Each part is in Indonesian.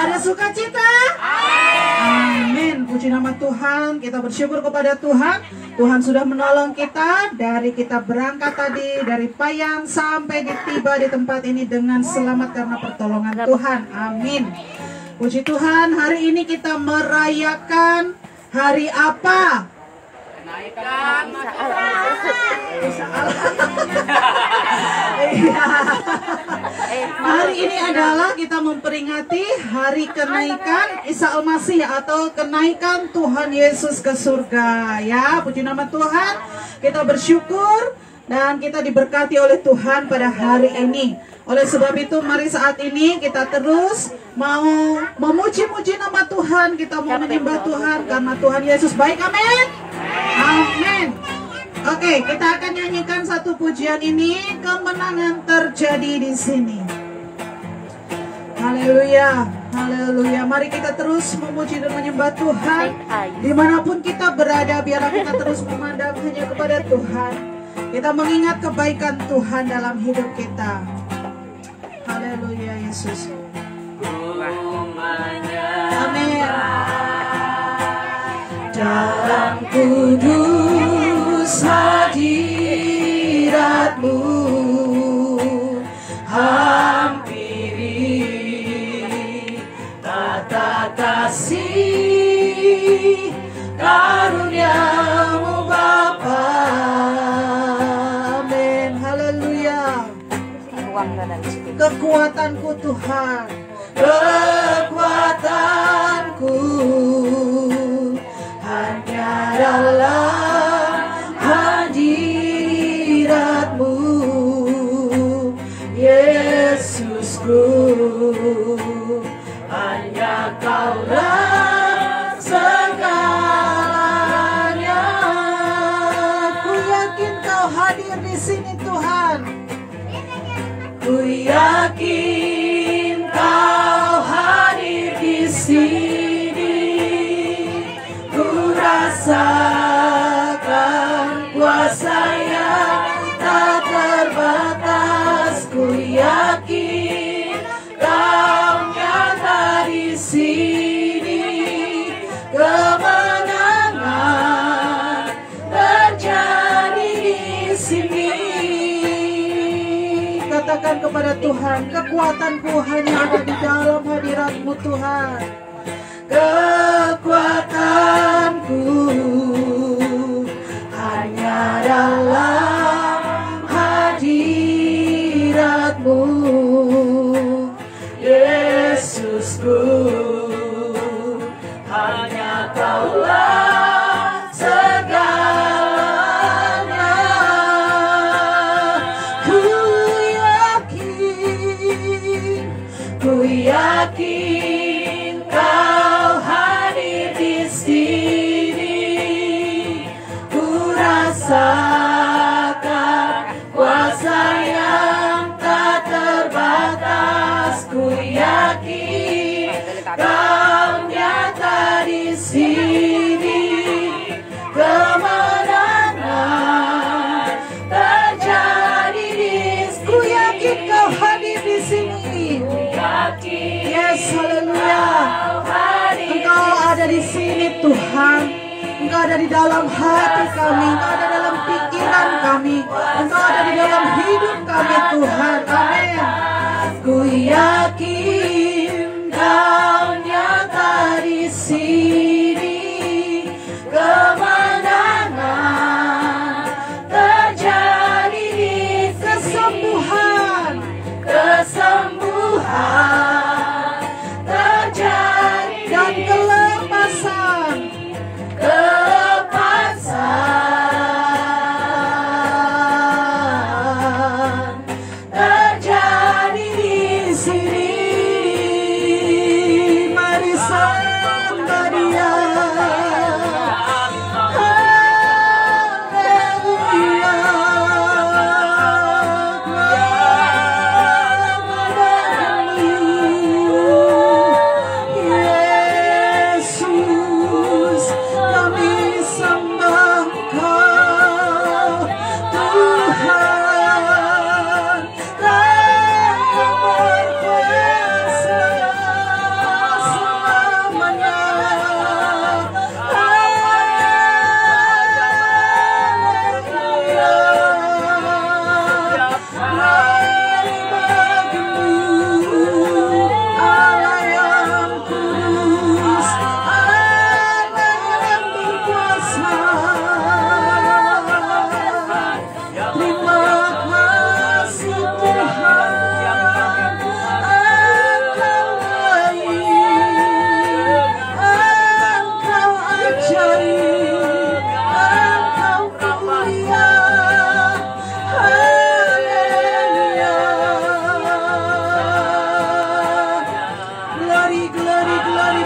Ada sukacita? Amin. Puji nama Tuhan. Kita bersyukur kepada Tuhan. Tuhan sudah menolong kita dari kita berangkat tadi dari Payang sampai tiba di tempat ini dengan selamat karena pertolongan Tuhan. Amin. Puji Tuhan, hari ini kita merayakan hari apa? Kenaikan Hari ini adalah kita memperingati hari kenaikan Isa Al-Masih atau kenaikan Tuhan Yesus ke surga. Ya, puji nama Tuhan. Kita bersyukur dan kita diberkati oleh Tuhan pada hari ini. Oleh sebab itu mari saat ini kita terus mau memuji-muji nama Tuhan. Kita mau menyembah Tuhan karena Tuhan Yesus baik. Amin. Amin. Oke, kita akan nyanyikan satu pujian ini. Kemenangan terjadi di sini. Haleluya, haleluya. Mari kita terus memuji dan menyembah Tuhan. Dimanapun kita berada, biarlah kita terus memandang hanya kepada Tuhan. Kita mengingat kebaikan Tuhan dalam hidup kita. Haleluya, Yesus. Amin. Dalam kudus hadirat-Mu, hampiri tata kasih karunia-Mu Bapa. Amin. Haleluya. Kekuatanku Tuhan, kekuatanku hanya dalam hadirat-Mu, Yesusku. Hanya Kaulah segalanya. Ku yakin Kau hadir di sini Tuhan. Ku yakin Kau hadir di sini. Ku rasakan kuasa yang tak terbatas. Ku yakin Kau nyata di sini. Kemenangan terjadi di sini. Katakan kepada Tuhan, kekuatanku hanya ada di dalam hadirat-Mu Tuhan. Kekuatanku hanya dalam hadirat-Mu, Yesusku. Hanya Kaulah segalanya. Ku yakin Kau hadir di sini. Ku rasakan kuasa yang tak terbatas. Ku yakin Kau nyata di sini. Kemenangan terjadi di sini. Ku yakin Kau hadir di sini. Yes, haleluya. Engkau ada di sini Tuhan. Engkau ada di dalam hati kami. Engkau ada dalam pikiran kami. Engkau ada di dalam hidup kami Tuhan. Amin. Ku yakin Kau nyata di sini. Kemenangan terjadi di kesembuhan. Kesembuhan terjadi dan kelepasan. Kelepasan terjadi di sini.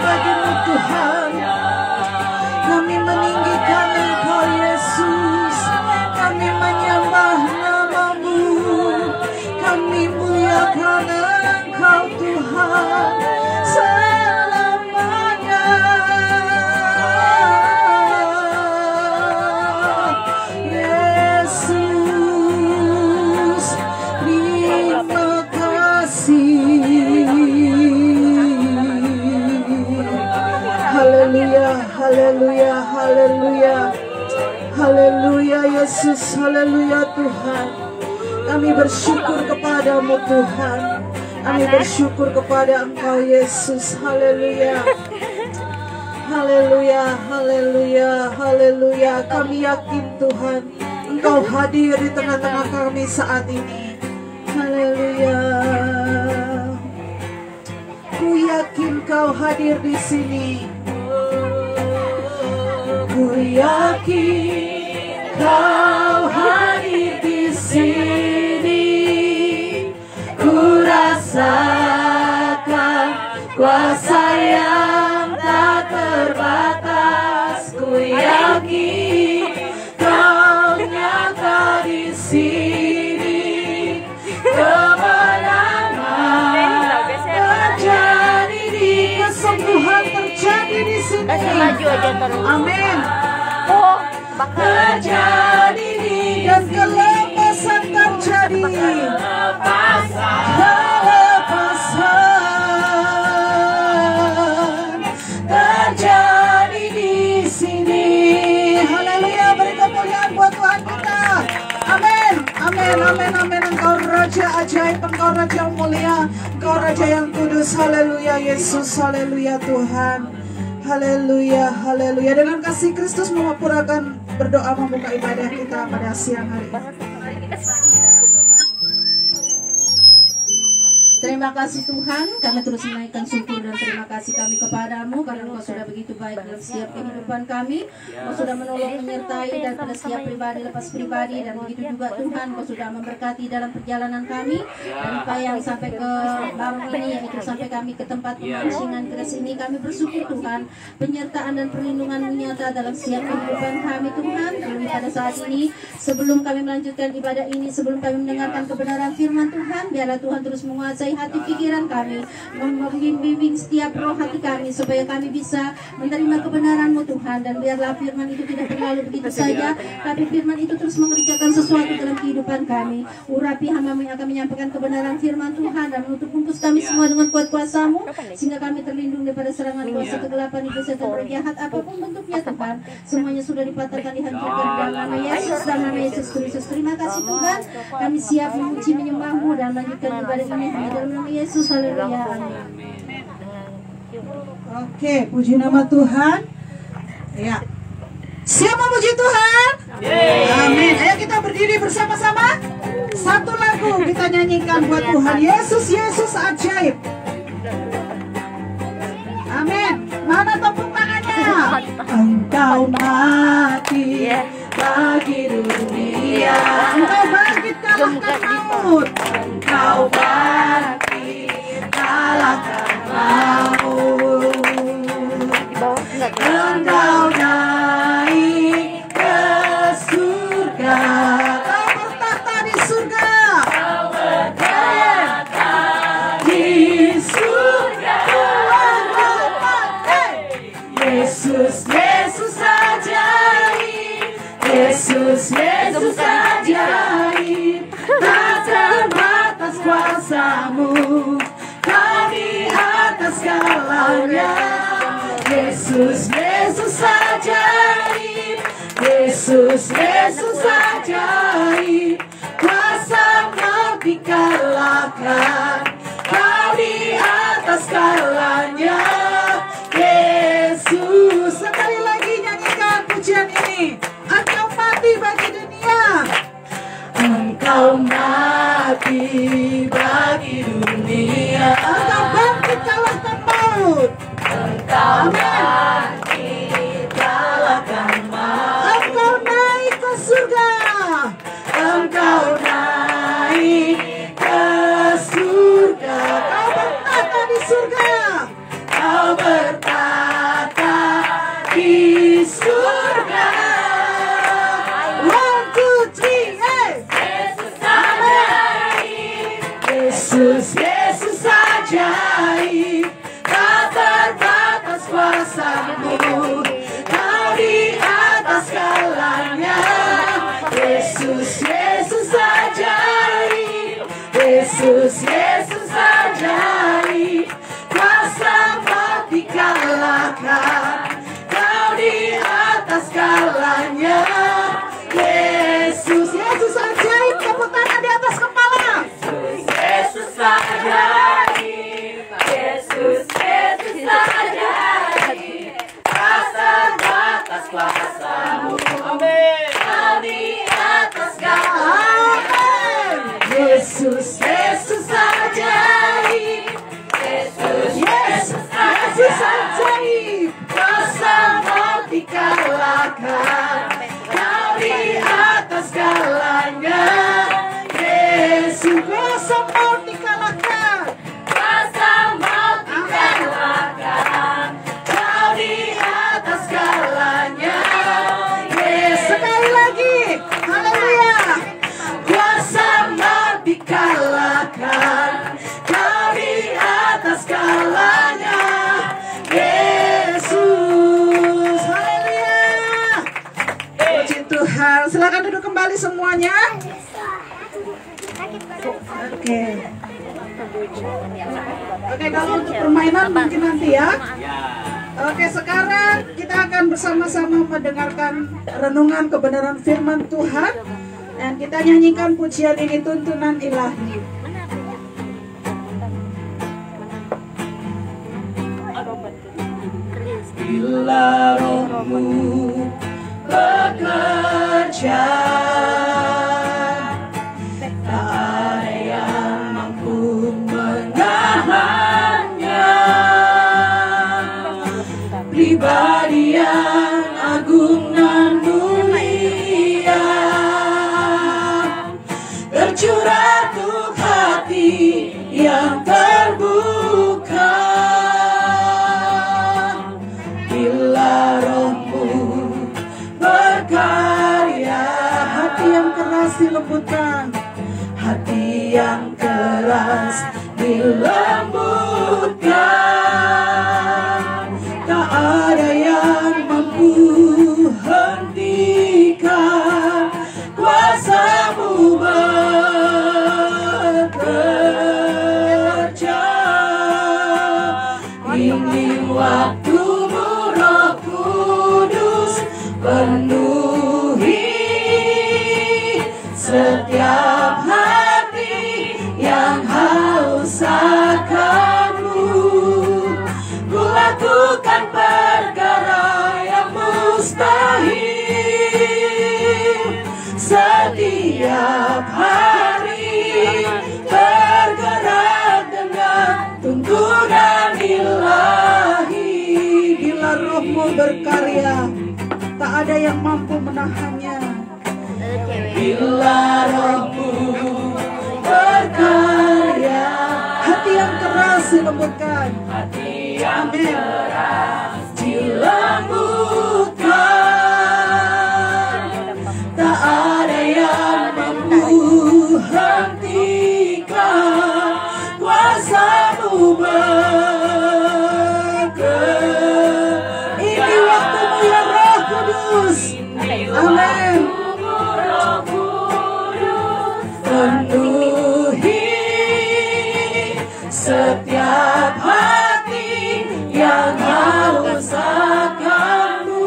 bagi-Mu Tuhan. Kami meninggikan Engkau Yesus, kami menyembah nama-Mu, kami muliakan Engkau Tuhan selamanya. Yesus, terima kasih. Haleluya, haleluya, haleluya. Haleluya Yesus, haleluya Tuhan. Kami bersyukur kepada-Mu Tuhan. Kami bersyukur kepada Engkau Yesus, haleluya. Haleluya, haleluya, haleluya. Kami yakin Tuhan, Engkau hadir di tengah-tengah kami saat ini. Haleluya. Ku yakin Kau hadir di sini. Ku yakin Kau hadir di sini. Ku rasakan kuasa yang tak terbatas. Ku yakin Kau nyata di sini. Kemenangan terjadi di kesembuhan terjadi di sini. Amin. Terjadi dan kelepasan terjadi. Kelepasan terjadi di sini. Haleluya, beri kemuliaan buat Tuhan kita. Amin, amin, amin, amin. Engkau Raja ajaib, Engkau Raja mulia, Engkau Raja yang kudus. Haleluya Yesus, haleluya Tuhan. Haleluya, haleluya. Dengan kasih Kristus memperpurakan berdoa membuka ibadah kita pada siang hari ini. Terima kasih Tuhan, kami terus menaikkan syukur dan terima kasih kami kepadamu karena Engkau sudah begitu baik dalam setiap kehidupan kami. Engkau sudah menolong, menyertai dan pada setiap pribadi lepas pribadi, dan begitu juga Tuhan Engkau sudah memberkati dalam perjalanan kami dan apa yang sampai ke bawah ini, yaitu sampai kami ke tempat pemancingan keras ini. Kami bersyukur Tuhan, penyertaan dan perlindungan-Mu nyata dalam setiap kehidupan kami Tuhan. Terlebih pada saat ini, sebelum kami melanjutkan ibadah ini, sebelum kami mendengarkan kebenaran firman Tuhan, biarlah Tuhan terus menguasai hati pikiran kami, membimbing setiap roh hati kami supaya kami bisa menerima kebenaran-Mu Tuhan. Dan biarlah firman itu tidak terlalu begitu saja, tapi firman itu terus mengerjakan sesuatu dalam kehidupan kami. Urapi hamba-Mu yang akan menyampaikan kebenaran firman Tuhan dan menutup bungkus kami semua dengan kuat kuasa-Mu, sehingga kami terlindung daripada serangan kuasa kegelapan iblis setan roh jahat apapun bentuknya Tuhan. Semuanya sudah dipatahkan, dihancurkan dalam nama Yesus, dalam nama Yesus Kristus. Terima kasih Tuhan, kami siap memuji menyembah-Mu dan melanjutkan ibadah ini hanya dalam nama Yesus. Haleluya, amin. Oke, puji nama Tuhan. Ya, siap memuji Tuhan. Amin. Ayo kita berdiri bersama-sama. Satu lagu kita nyanyikan buat Tuhan. Yesus, Yesus ajaib. Amin. Mana tepuk tangannya? Engkau mati bagi dunia. Engkau bangkit kalahkan maut. Engkau bangkit kalahkan maut. Engkau naik ke surga. Kau bertahta di surga. Kau bertahta di surga. Yesus, Yesus ajaib. Yesus, Yesus ajaib. Tak terbatas kuasa-Mu, Kau di atas segalanya. Yesus, Yesus ajaib. Yesus, Yesus ajaib. Kuasa maut dikalahkan, Kau di atas segalanya. Yesus, sekali lagi nyanyikan pujian ini. Engkau mati bagi dunia. Engkau mati bagi dunia. Engkau bangkit kalahkan maut. Engkau bangkit kalahkan maut. Engkau naik ke surga. Engkau naik ke surga. Kau bertahta di surga. Kau bertahta semuanya? Oke. Oke, kalau untuk permainan mungkin nanti ya. Oke, sekarang kita akan bersama-sama mendengarkan renungan kebenaran firman Tuhan. Dan kita nyanyikan pujian ini, tuntunan ilahi. Bila Roh-Mu bekerja, tak ada yang mampu menahannya. Pribadi yang agung dan mulia, tercurah untuk hati yang terbuka. Bila Roh-Mu berkarya, hati yang keras dilembutkan, hati yang keras dilembutkan. Tak ada yang mampu hentikan kuasa-Mu bekerja. Ini waktu-Mu Roh Kudus, penuhi setiap hati yang haus akan-Mu. Ku lakukan perkara yang mustahil setiap hari, bergerak dengan tuntunan ilahi. Bila Roh-Mu berkarya, tak ada yang mampu menahannya. Bila Roh-Mu berkarya, hati yang keras dilembutkan, hati yang keras dilembutkan. Tak ada yang mampu hentikan kuasa-Mu bekerja. Ini waktu-Mu ya Roh Kudus. Amin. Penuhi setiap hati yang haus akan-Mu.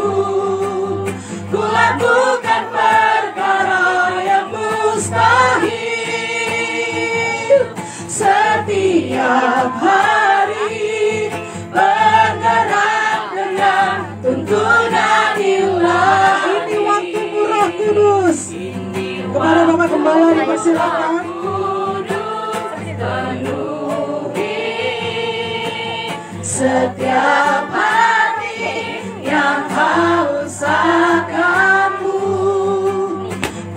Ku lakukan perkara yang mustahil setiap hari, bergerak dengan tuntunan ilahi. Ini waktu-Mu Roh Kudus. Kepada Bapak Gembala dipersilakan. Setiap hati yang haus akan-Mu,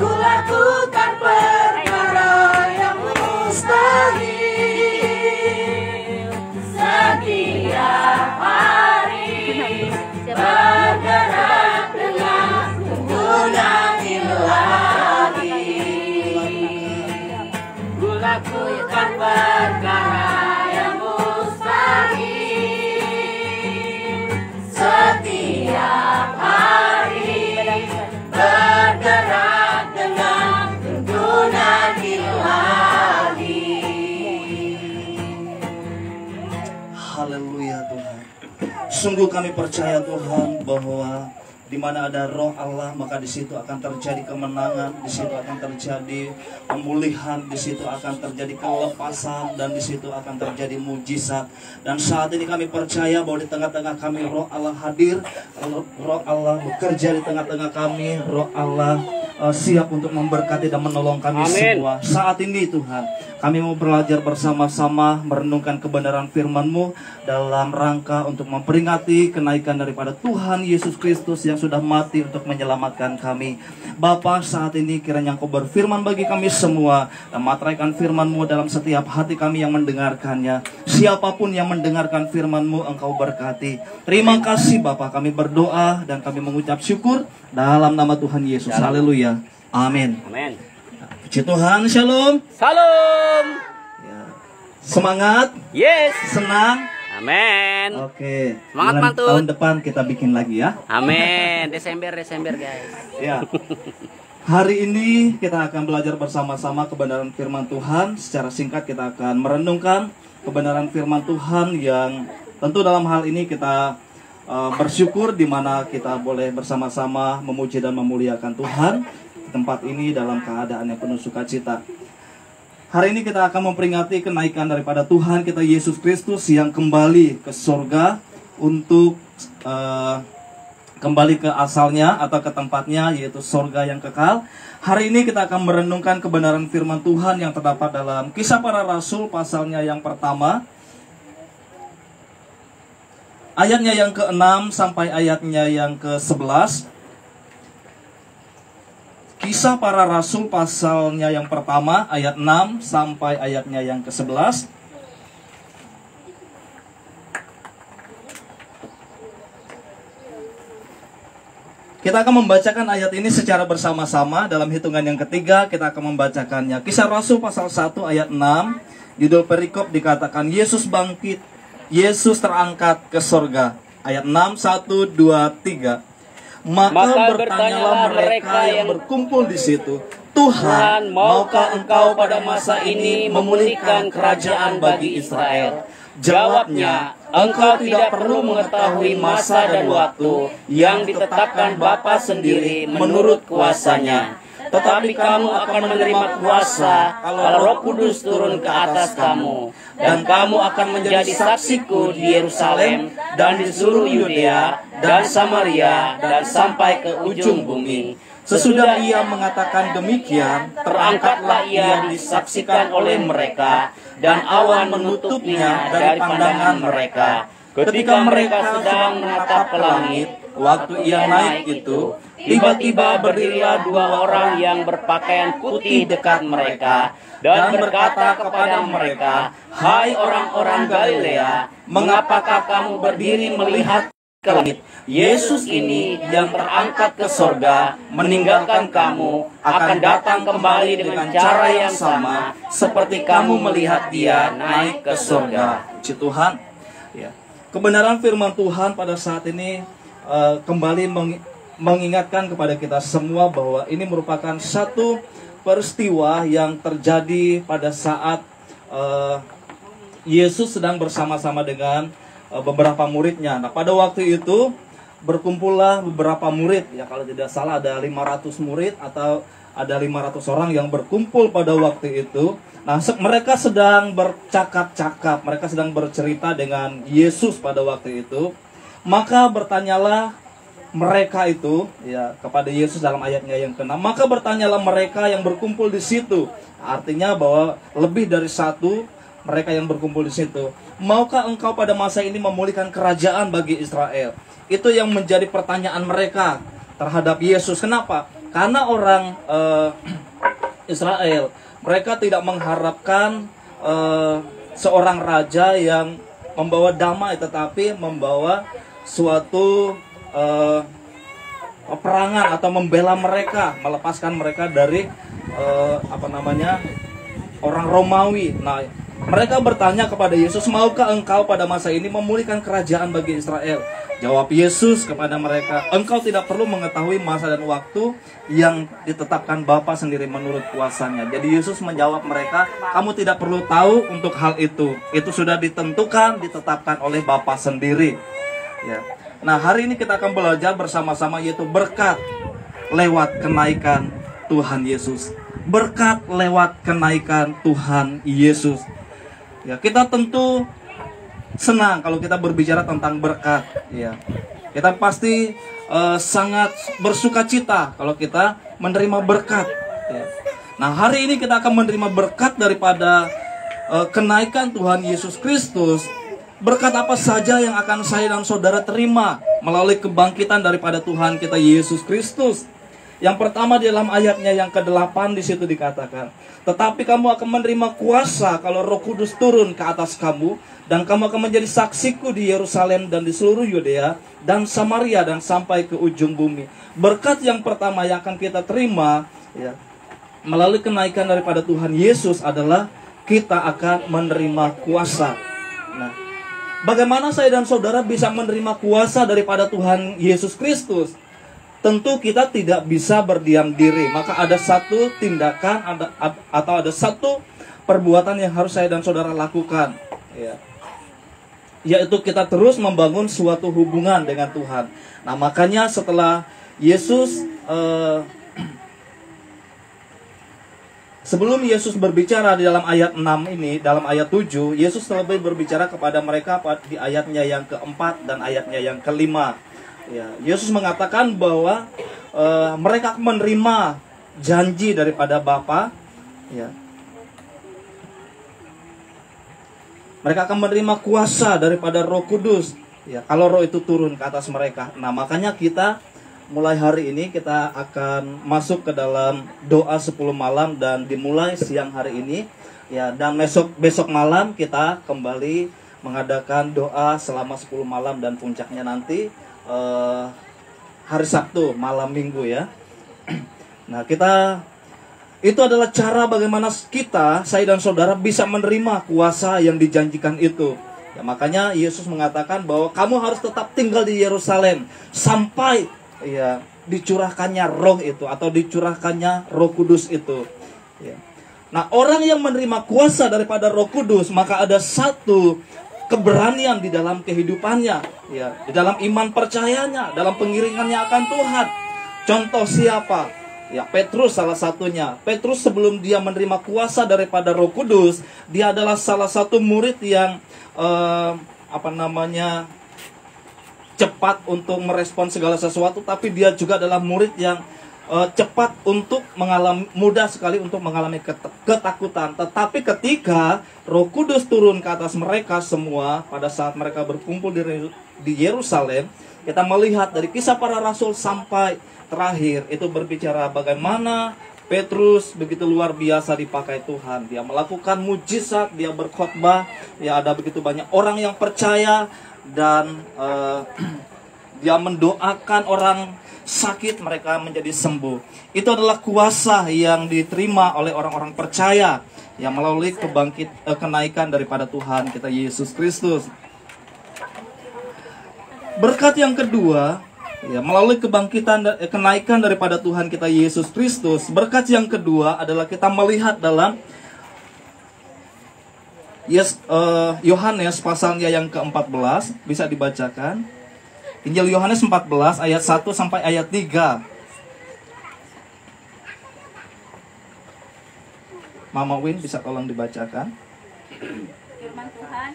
ku lakukan perkara yang mustahil setiap hari, bergerak dengan tuntunan ilahi. Ku lakukan perkara yang mustahil setiap hari, bergerak dengan tuntunan ilahi. Haleluya Tuhan. Sungguh kami percaya Tuhan bahwa di mana ada Roh Allah, maka di situ akan terjadi kemenangan, di situ akan terjadi pemulihan, di situ akan terjadi kelepasan, dan di situ akan terjadi mujizat. Dan saat ini kami percaya bahwa di tengah-tengah kami Roh Allah hadir, Roh Allah bekerja di tengah-tengah kami, Roh Allah siap untuk memberkati dan menolong kami semua. Saat ini Tuhan, kami mau belajar bersama-sama merenungkan kebenaran firman-Mu dalam rangka untuk memperingati kenaikan daripada Tuhan Yesus Kristus yang sudah mati untuk menyelamatkan kami. Bapa, saat ini kiranya Engkau berfirman bagi kami semua dan materaikan firman-Mu dalam setiap hati kami yang mendengarkannya. Siapapun yang mendengarkan firman-Mu, Engkau berkati. Terima kasih Bapa, kami berdoa dan kami mengucap syukur dalam nama Tuhan Yesus. Haleluya. Amin. Amin. Puji Tuhan, shalom. Salam. Ya. Semangat. Yes. Senang. Amin. Oke. Semangat, Bulan mantut. tahun depan kita bikin lagi ya. Amin. Desember guys. Ya. Hari ini kita akan belajar bersama-sama kebenaran firman Tuhan. Secara singkat kita akan merenungkan kebenaran firman Tuhan yang tentu dalam hal ini kita bersyukur di mana kita boleh bersama-sama memuji dan memuliakan Tuhan di tempat ini dalam keadaan yang penuh sukacita. Hari ini kita akan memperingati kenaikan daripada Tuhan kita Yesus Kristus yang kembali ke surga untuk kembali ke asalnya atau ke tempatnya, yaitu surga yang kekal. Hari ini kita akan merenungkan kebenaran firman Tuhan yang terdapat dalam Kisah Para Rasul pasalnya yang pertama, ayatnya yang ke-6 sampai ayatnya yang ke-11. Kisah Para Rasul pasalnya yang pertama, ayat 6 sampai ayatnya yang ke-11. Kita akan membacakan ayat ini secara bersama-sama. Dalam hitungan yang ketiga kita akan membacakannya. Kisah Rasul pasal 1 ayat 6. Judul perikop dikatakan Yesus bangkit, Yesus terangkat ke surga. Ayat 6, 1, 2, 3. Maka bertanyalah mereka yang berkumpul di situ, Tuhan, maukah engkau pada masa ini memulihkan kerajaan bagi Israel? Jawabnya, engkau tidak perlu mengetahui masa dan waktu yang ditetapkan Bapa sendiri menurut kuasanya. Tetapi kamu akan menerima kuasa kalau Roh Kudus turun ke atas kamu. Dan kamu akan menjadi saksiku di Yerusalem dan di seluruh Yudea dan Samaria dan sampai ke ujung bumi. Sesudah ia mengatakan demikian, terangkatlah ia disaksikan oleh mereka, dan awan menutupnya dari pandangan mereka. Ketika mereka sedang menatap ke langit, waktu ia naik itu, tiba-tiba berdirilah dua orang yang berpakaian putih dekat mereka, dan berkata kepada mereka, "Hai orang-orang Galilea, mengapakah kamu berdiri melihat ke langit? Yesus ini yang terangkat ke sorga meninggalkan kamu akan datang kembali dengan cara yang sama seperti kamu melihat dia naik ke sorga." Puji Tuhan. Ya. Kebenaran firman Tuhan pada saat ini kembali mengingatkan kepada kita semua bahwa ini merupakan satu peristiwa yang terjadi pada saat Yesus sedang bersama-sama dengan beberapa muridnya. Nah, pada waktu itu berkumpullah beberapa murid, ya kalau tidak salah ada 500 murid atau ada 500 orang yang berkumpul pada waktu itu. Nah, mereka sedang bercakap-cakap, mereka sedang bercerita dengan Yesus pada waktu itu. Maka bertanyalah mereka itu ya kepada Yesus dalam ayatnya yang ke-6. Maka bertanyalah mereka yang berkumpul di situ. Artinya bahwa lebih dari satu mereka yang berkumpul di situ. Maukah engkau pada masa ini memulihkan kerajaan bagi Israel? Itu yang menjadi pertanyaan mereka terhadap Yesus. Kenapa? Karena orang Israel, mereka tidak mengharapkan seorang raja yang membawa damai, tetapi membawa suatu peperangan atau membela mereka, melepaskan mereka dari orang Romawi. Nah, mereka bertanya kepada Yesus, maukah engkau pada masa ini memulihkan kerajaan bagi Israel? Jawab Yesus kepada mereka, engkau tidak perlu mengetahui masa dan waktu yang ditetapkan Bapa sendiri menurut kuasanya. Jadi Yesus menjawab mereka, kamu tidak perlu tahu untuk hal itu. Itu sudah ditentukan, ditetapkan oleh Bapa sendiri. Ya. Nah, hari ini kita akan belajar bersama-sama yaitu berkat lewat kenaikan Tuhan Yesus. Berkat lewat kenaikan Tuhan Yesus. Ya, kita tentu senang kalau kita berbicara tentang berkat. Ya, kita pasti sangat bersukacita kalau kita menerima berkat. Ya. Nah, hari ini kita akan menerima berkat daripada kenaikan Tuhan Yesus Kristus. Berkat apa saja yang akan saya dan saudara terima melalui kebangkitan daripada Tuhan kita Yesus Kristus? Yang pertama di dalam ayatnya yang ke-8 di situ dikatakan, tetapi kamu akan menerima kuasa kalau Roh Kudus turun ke atas kamu, dan kamu akan menjadi saksiku di Yerusalem dan di seluruh Yudea dan Samaria dan sampai ke ujung bumi. Berkat yang pertama yang akan kita terima ya, melalui kenaikan daripada Tuhan Yesus adalah kita akan menerima kuasa. Nah, bagaimana saya dan saudara bisa menerima kuasa daripada Tuhan Yesus Kristus? tentu kita tidak bisa berdiam diri. Maka ada satu tindakan atau ada satu perbuatan yang harus saya dan saudara lakukan, ya. Yaitu kita terus membangun suatu hubungan dengan Tuhan. Nah, makanya setelah Yesus sebelum Yesus berbicara di dalam ayat 6 ini, dalam ayat 7, Yesus terlebih berbicara kepada mereka di ayatnya yang keempat dan ayatnya yang kelima. Ya, Yesus mengatakan bahwa mereka menerima janji daripada Bapa, ya. Mereka akan menerima kuasa daripada Roh Kudus, ya, kalau Roh itu turun ke atas mereka. Nah, makanya kita mulai hari ini kita akan masuk ke dalam doa 10 malam dan dimulai siang hari ini, ya, dan besok malam kita kembali mengadakan doa selama 10 malam dan puncaknya nanti hari Sabtu malam Minggu, ya. Nah, itu adalah cara bagaimana kita, saya dan saudara bisa menerima kuasa yang dijanjikan itu. Ya, makanya Yesus mengatakan bahwa kamu harus tetap tinggal di Yerusalem sampai, ya, dicurahkannya Roh itu atau dicurahkannya Roh Kudus itu. Ya. Nah, orang yang menerima kuasa daripada Roh Kudus, maka ada satu keberanian di dalam kehidupannya, ya, di dalam iman percayanya, dalam pengiringannya akan Tuhan. Contoh siapa? Ya, Petrus salah satunya. Petrus sebelum dia menerima kuasa daripada Roh Kudus, dia adalah salah satu murid yang cepat untuk merespon segala sesuatu, tapi dia juga adalah murid yang cepat untuk mudah sekali untuk mengalami ketakutan. Tetapi ketika Roh Kudus turun ke atas mereka semua pada saat mereka berkumpul di Yerusalem, kita melihat dari Kisah Para Rasul sampai terakhir itu berbicara bagaimana Petrus begitu luar biasa dipakai Tuhan. Dia melakukan mujizat, dia berkhotbah, ya, ada begitu banyak orang yang percaya, dan dia mendoakan orang sakit, mereka menjadi sembuh. Itu adalah kuasa yang diterima oleh orang-orang percaya, yang melalui kenaikan daripada Tuhan kita Yesus Kristus. Berkat yang kedua, ya, melalui kenaikan daripada Tuhan kita Yesus Kristus, berkat yang kedua adalah kita melihat dalam Yohanes pasalnya yang ke-14, bisa dibacakan. Injil Yohanes 14 ayat 1 sampai ayat 3. Mama Win bisa tolong dibacakan. Firman Tuhan,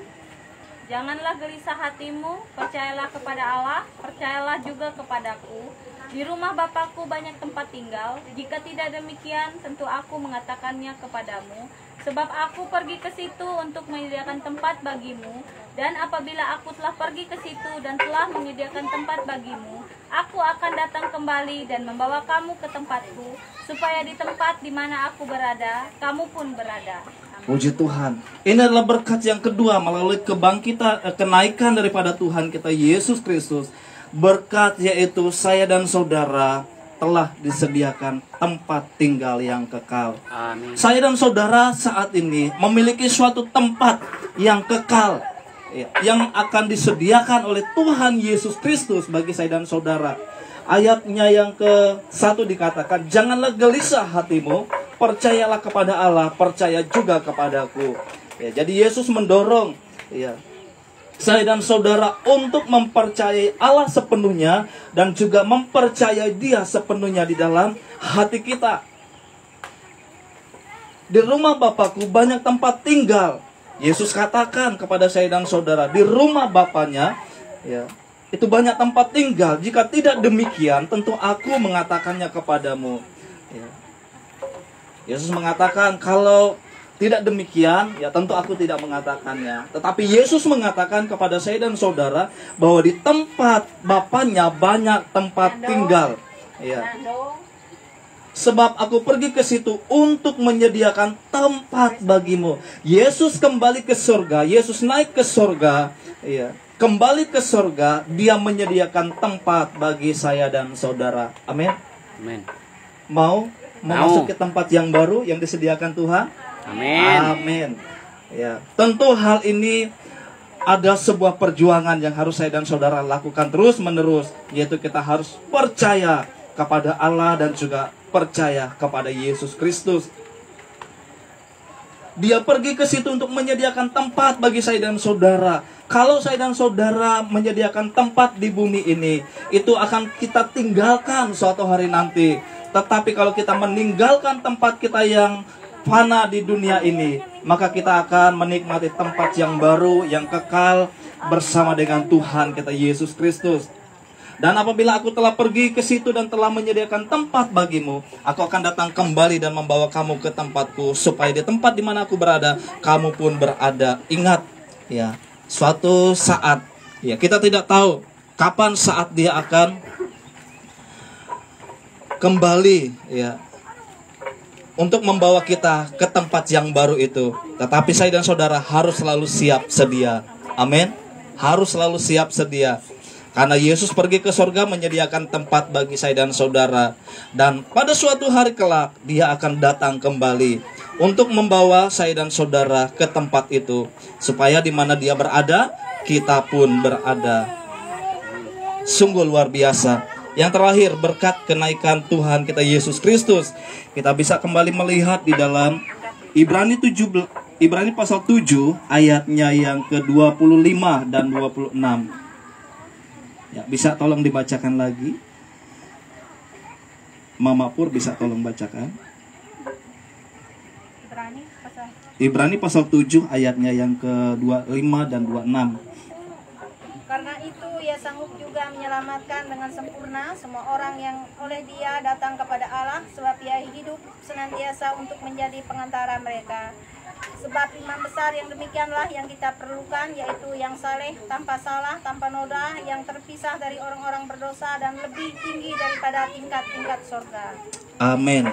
janganlah gelisah hatimu, percayalah kepada Allah, percayalah juga kepadaku. Di rumah Bapakku banyak tempat tinggal. Jika tidak demikian, tentu aku mengatakannya kepadamu. Sebab aku pergi ke situ untuk menyediakan tempat bagimu. Dan apabila aku telah pergi ke situ dan telah menyediakan tempat bagimu, aku akan datang kembali dan membawa kamu ke tempatku, supaya di tempat di mana aku berada, kamu pun berada. Puji Tuhan. Ini adalah berkat yang kedua melalui kenaikan daripada Tuhan kita Yesus Kristus. Berkat yaitu saya dan saudara telah disediakan tempat tinggal yang kekal. Amin. Saya dan saudara saat ini memiliki suatu tempat yang kekal, ya, yang akan disediakan oleh Tuhan Yesus Kristus bagi saya dan saudara. Ayatnya yang ke-1 dikatakan, janganlah gelisah hatimu, percayalah kepada Allah, percaya juga kepadaku. Ya, jadi Yesus mendorong, ya, saya dan saudara untuk mempercayai Allah sepenuhnya dan juga mempercayai Dia sepenuhnya di dalam hati kita. Di rumah Bapakku banyak tempat tinggal. Yesus katakan kepada saya dan saudara, di rumah Bapaknya, ya, itu banyak tempat tinggal. Jika tidak demikian, tentu aku mengatakannya kepadamu. Ya. Yesus mengatakan, kalau tidak demikian, ya tentu aku tidak mengatakannya. Tetapi Yesus mengatakan kepada saya dan saudara bahwa di tempat Bapaknya banyak tempat tinggal. Ya. Sebab aku pergi ke situ untuk menyediakan tempat bagimu. Yesus kembali ke surga, Yesus naik ke surga, ya. Kembali ke surga, Dia menyediakan tempat bagi saya dan saudara. Amin. Amin. Mau memasuki tempat yang baru yang disediakan Tuhan? Amin. Amin. Ya, tentu hal ini ada sebuah perjuangan yang harus saya dan saudara lakukan terus menerus, yaitu kita harus percaya kepada Allah dan juga percaya kepada Yesus Kristus. Dia pergi ke situ untuk menyediakan tempat bagi saya dan saudara. Kalau saya dan saudara menyediakan tempat di bumi ini, itu akan kita tinggalkan suatu hari nanti. Tetapi kalau kita meninggalkan tempat kita yang fana di dunia ini, maka kita akan menikmati tempat yang baru, yang kekal bersama dengan Tuhan kita Yesus Kristus. Dan apabila aku telah pergi ke situ dan telah menyediakan tempat bagimu, aku akan datang kembali dan membawa kamu ke tempatku, supaya di tempat di mana aku berada, kamu pun berada. Ingat, ya, suatu saat, ya, kita tidak tahu kapan saat dia akan kembali, ya, untuk membawa kita ke tempat yang baru itu. Tetapi saya dan saudara harus selalu siap sedia. Amin. Harus selalu siap sedia. Karena Yesus pergi ke surga menyediakan tempat bagi saya dan saudara. Dan pada suatu hari kelak, dia akan datang kembali untuk membawa saya dan saudara ke tempat itu. Supaya di mana dia berada, kita pun berada. Sungguh luar biasa. Yang terakhir, berkat kenaikan Tuhan kita Yesus Kristus, kita bisa kembali melihat di dalam Ibrani pasal 7 ayatnya yang ke-25 dan 26. Ya, bisa tolong dibacakan lagi. Mama Pur bisa tolong bacakan. Ibrani pasal 7 ayatnya yang ke-25 dan 26. Karena itu ia sanggup juga menyelamatkan dengan sempurna semua orang yang oleh dia datang kepada Allah, sebab ia hidup senantiasa untuk menjadi pengantara mereka. Sebab imam besar yang demikianlah yang kita perlukan, yaitu yang saleh, tanpa salah, tanpa noda, yang terpisah dari orang-orang berdosa dan lebih tinggi daripada tingkat-tingkat surga. Amin.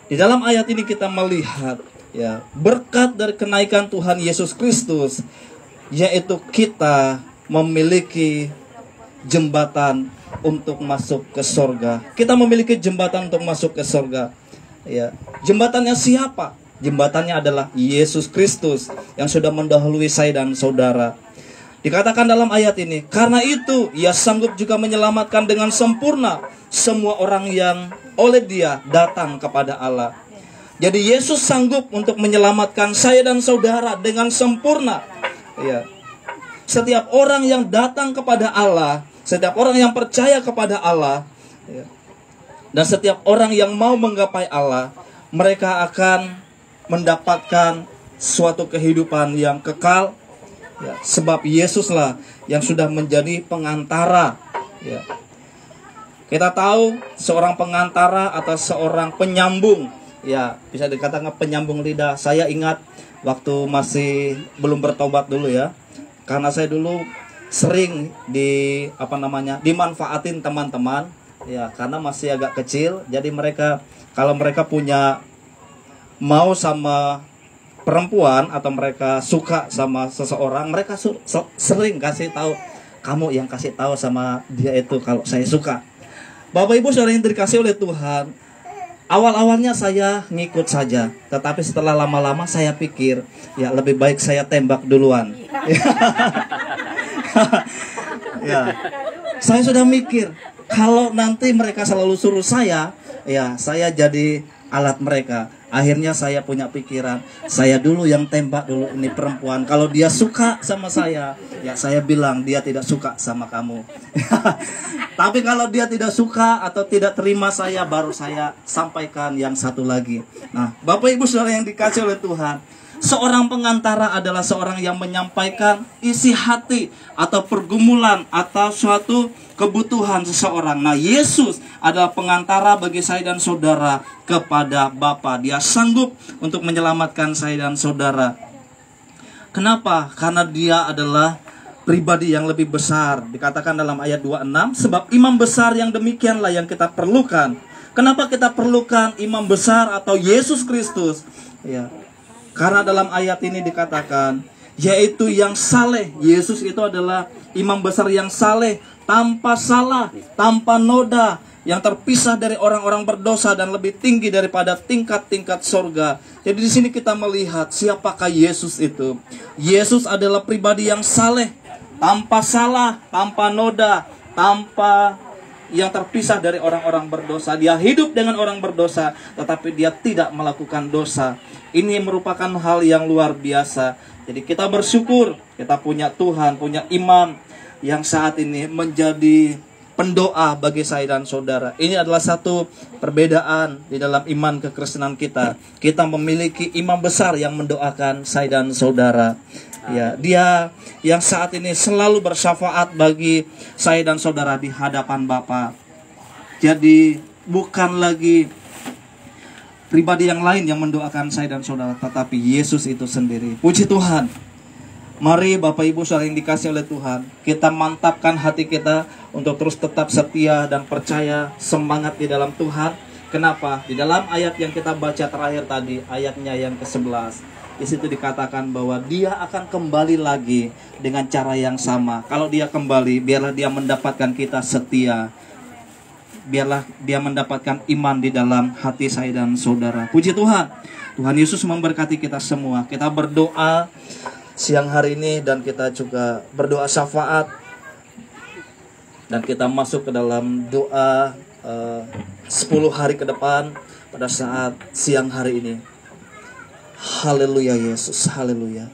Di dalam ayat ini kita melihat, ya, berkat dari kenaikan Tuhan Yesus Kristus, yaitu kita memiliki jembatan untuk masuk ke surga. Kita memiliki jembatan untuk masuk ke surga. Ya, jembatannya siapa? Jembatannya adalah Yesus Kristus yang sudah mendahului saya dan saudara. Dikatakan dalam ayat ini, karena itu ia sanggup juga menyelamatkan dengan sempurna semua orang yang oleh dia datang kepada Allah. Jadi Yesus sanggup untuk menyelamatkan saya dan saudara dengan sempurna. Ya. Setiap orang yang datang kepada Allah, setiap orang yang percaya kepada Allah, ya, dan setiap orang yang mau menggapai Allah, mereka akan mendapatkan suatu kehidupan yang kekal, ya, sebab Yesuslah yang sudah menjadi pengantara. Ya. Kita tahu seorang pengantara atau seorang penyambung, ya, bisa dikatakan penyambung lidah. Saya ingat waktu masih belum bertobat dulu, ya, karena saya dulu sering dimanfaatin teman-teman, ya, karena masih agak kecil. Jadi kalau mereka punya mau sama perempuan atau mereka suka sama seseorang, mereka sering kasih tahu, kamu yang kasih tahu sama dia itu kalau saya suka. Bapak Ibu saudara yang dikasih oleh Tuhan, awal-awalnya saya ngikut saja, tetapi setelah lama-lama saya pikir, ya, lebih baik saya tembak duluan. Ya, saya sudah mikir, kalau nanti mereka selalu suruh saya, ya, saya jadi alat mereka. Akhirnya saya punya pikiran, saya dulu yang tembak dulu ini perempuan. Kalau dia suka sama saya, ya saya bilang dia tidak suka sama kamu. Tapi kalau dia tidak suka atau tidak terima saya, baru saya sampaikan yang satu lagi. Nah, Bapak Ibu saudara yang dikasih oleh Tuhan, seorang pengantara adalah seorang yang menyampaikan isi hati atau pergumulan atau suatu kebutuhan seseorang. Nah, Yesus adalah pengantara bagi saya dan saudara kepada Bapa. Dia sanggup untuk menyelamatkan saya dan saudara. Kenapa? Karena dia adalah pribadi yang lebih besar. Dikatakan dalam ayat 26, sebab imam besar yang demikianlah yang kita perlukan. Kenapa kita perlukan imam besar atau Yesus Kristus? Ya, karena dalam ayat ini dikatakan, yaitu yang saleh. Yesus itu adalah imam besar yang saleh, tanpa salah, tanpa noda, yang terpisah dari orang-orang berdosa dan lebih tinggi daripada tingkat-tingkat surga. Jadi di sini kita melihat siapakah Yesus itu. Yesus adalah pribadi yang saleh, tanpa salah, tanpa noda, tanpa yang terpisah dari orang-orang berdosa. Dia hidup dengan orang berdosa, tetapi dia tidak melakukan dosa. Ini merupakan hal yang luar biasa. Jadi kita bersyukur, kita punya Tuhan, punya imam yang saat ini menjadi pendoa bagi saya dan saudara. Ini adalah satu perbedaan di dalam iman kekristenan kita. Kita memiliki imam besar yang mendoakan saya dan saudara. Ya, dia yang saat ini selalu bersyafaat bagi saya dan saudara di hadapan Bapa. Jadi bukan lagi pribadi yang lain yang mendoakan saya dan saudara, tetapi Yesus itu sendiri. Puji Tuhan. Mari Bapak Ibu saudara yang dikasih oleh Tuhan, kita mantapkan hati kita untuk terus tetap setia dan percaya, semangat di dalam Tuhan. Kenapa? Di dalam ayat yang kita baca terakhir tadi, ayatnya yang ke-11, di situ dikatakan bahwa dia akan kembali lagi dengan cara yang sama. Kalau dia kembali, biarlah dia mendapatkan kita setia. Biarlah dia mendapatkan iman di dalam hati saya dan saudara. Puji Tuhan. Tuhan Yesus memberkati kita semua. Kita berdoa siang hari ini dan kita juga berdoa syafaat. Dan kita masuk ke dalam doa 10 hari ke depan pada saat siang hari ini. Haleluya Yesus, haleluya.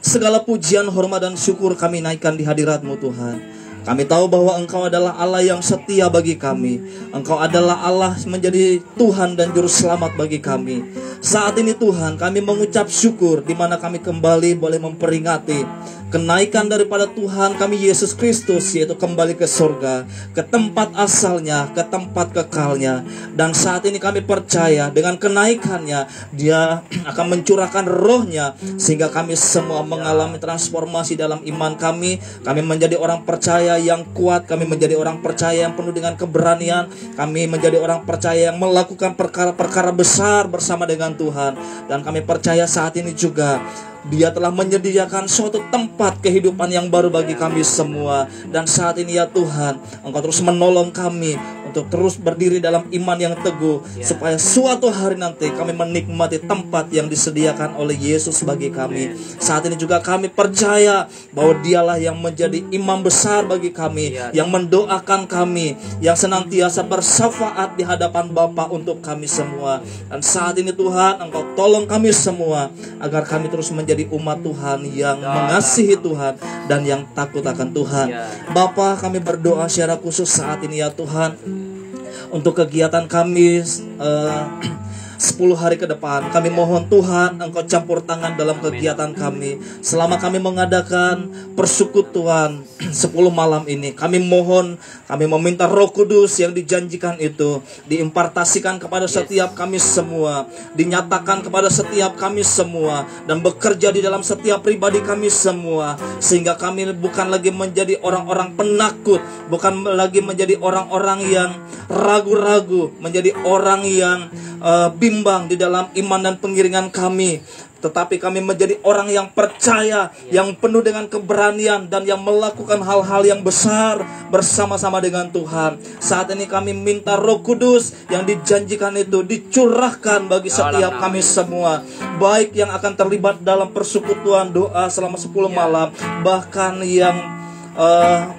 Segala pujian, hormat dan syukur kami naikkan di hadirat-Mu Tuhan. Kami tahu bahwa Engkau adalah Allah yang setia bagi kami. Engkau adalah Allah menjadi Tuhan dan Juru Selamat bagi kami. Saat ini Tuhan, kami mengucap syukur di mana kami kembali boleh memperingati kenaikan daripada Tuhan kami Yesus Kristus, yaitu kembali ke surga, ke tempat asalnya, ke tempat kekalnya. Dan saat ini kami percaya dengan kenaikannya, Dia akan mencurahkan rohnya, sehingga kami semua mengalami transformasi dalam iman kami. Kami menjadi orang percaya yang kuat, kami menjadi orang percaya yang penuh dengan keberanian, kami menjadi orang percaya yang melakukan perkara-perkara besar bersama dengan Tuhan. Dan kami percaya saat ini juga Dia telah menyediakan suatu tempat kehidupan yang baru bagi kami semua. Dan saat ini ya Tuhan, Engkau terus menolong kami untuk terus berdiri dalam iman yang teguh, supaya suatu hari nanti kami menikmati tempat yang disediakan oleh Yesus bagi kami. Saat ini juga kami percaya bahwa Dialah yang menjadi imam besar bagi kami, yang mendoakan kami, yang senantiasa bersyafaat di hadapan Bapa untuk kami semua. Dan saat ini Tuhan, Engkau tolong kami semua agar kami terus menjadi umat Tuhan yang mengasihi Tuhan dan yang takut akan Tuhan. Bapa, kami berdoa secara khusus saat ini ya Tuhan, untuk kegiatan kami 10 hari ke depan. Kami mohon Tuhan, Engkau campur tangan dalam kegiatan kami. Selama kami mengadakan persekutuan 10 malam ini, kami mohon, kami meminta Roh Kudus yang dijanjikan itu diimpartasikan kepada setiap kami semua, dinyatakan kepada setiap kami semua, dan bekerja di dalam setiap pribadi kami semua, sehingga kami bukan lagi menjadi orang-orang penakut, bukan lagi menjadi orang-orang yang ragu-ragu, menjadi orang yang bimbang di dalam iman dan pengiringan kami, tetapi kami menjadi orang yang percaya, yang penuh dengan keberanian, dan yang melakukan hal-hal yang besar bersama-sama dengan Tuhan. Saat ini kami minta Roh Kudus yang dijanjikan itu dicurahkan bagi setiap kami semua, baik yang akan terlibat dalam persekutuan doa selama 10 malam, bahkan yang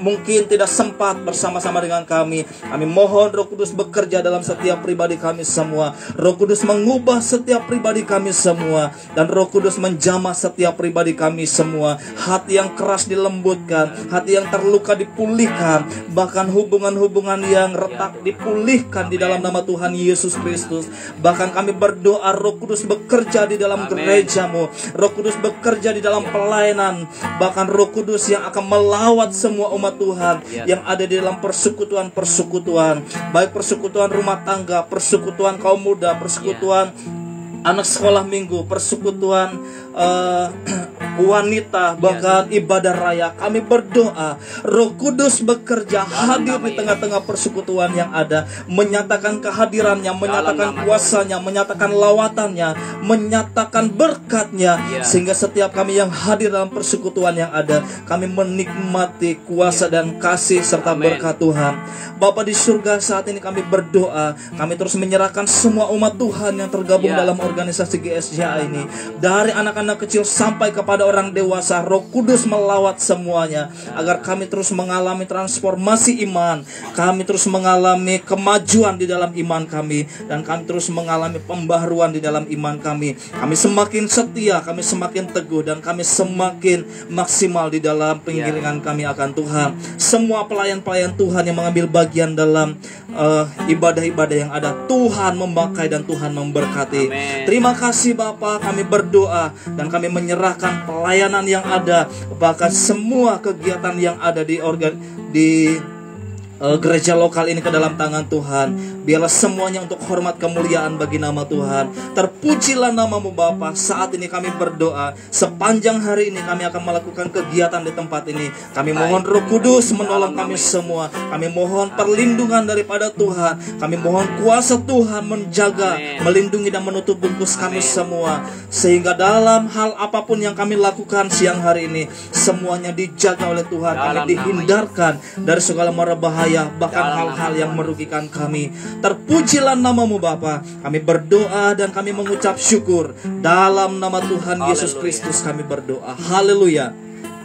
mungkin tidak sempat bersama-sama dengan kami. Kami mohon Roh Kudus bekerja dalam setiap pribadi kami semua. Roh Kudus mengubah setiap pribadi kami semua, dan Roh Kudus menjamah setiap pribadi kami semua. Hati yang keras dilembutkan, hati yang terluka dipulihkan, bahkan hubungan-hubungan yang retak dipulihkan di dalam nama Tuhan Yesus Kristus. Bahkan kami berdoa Roh Kudus bekerja di dalam gereja-Mu, Roh Kudus bekerja di dalam pelayanan, bahkan Roh Kudus yang akan melawat semua umat Tuhan yang ada di dalam persekutuan-persekutuan, baik persekutuan rumah tangga, persekutuan kaum muda, persekutuan anak sekolah minggu, persekutuan wanita, bahkan ibadah raya. Kami berdoa Roh Kudus bekerja, hadir di tengah-tengah persekutuan yang ada, menyatakan kehadirannya, menyatakan kuasanya, menyatakan lawatannya, menyatakan berkatnya, sehingga setiap kami yang hadir dalam persekutuan yang ada, kami menikmati kuasa dan kasih serta berkat Tuhan. Bapa di surga, saat ini kami berdoa, kami terus menyerahkan semua umat Tuhan yang tergabung dalam organisasi GSJA ini, dari anak-anak anak kecil sampai kepada orang dewasa. Roh Kudus melawat semuanya, agar kami terus mengalami transformasi iman, kami terus mengalami kemajuan di dalam iman kami, dan kami terus mengalami pembaharuan di dalam iman kami. Kami semakin setia, kami semakin teguh, dan kami semakin maksimal di dalam pengiringan kami akan Tuhan. Semua pelayan-pelayan Tuhan yang mengambil bagian dalam ibadah-ibadah yang ada, Tuhan memakai dan Tuhan memberkati. Amen. Terima kasih Bapa, kami berdoa dan kami menyerahkan pelayanan yang ada, bahkan semua kegiatan yang ada di gereja lokal ini ke dalam tangan Tuhan. Biarlah semuanya untuk hormat kemuliaan bagi nama Tuhan. Terpujilah namamu Bapa. Saat ini kami berdoa, sepanjang hari ini kami akan melakukan kegiatan di tempat ini. Kami mohon Roh Kudus menolong kami semua. Kami mohon perlindungan daripada Tuhan. Kami mohon kuasa Tuhan menjaga, melindungi dan menutup bungkus kami semua, sehingga dalam hal apapun yang kami lakukan siang hari ini, semuanya dijaga oleh Tuhan. Kami dihindarkan dari segala mara bahaya, bahkan hal-hal yang merugikan kami. Terpujilah namamu Bapa. Kami berdoa dan kami mengucap syukur. Dalam nama Tuhan Yesus Kristus kami berdoa. Haleluya.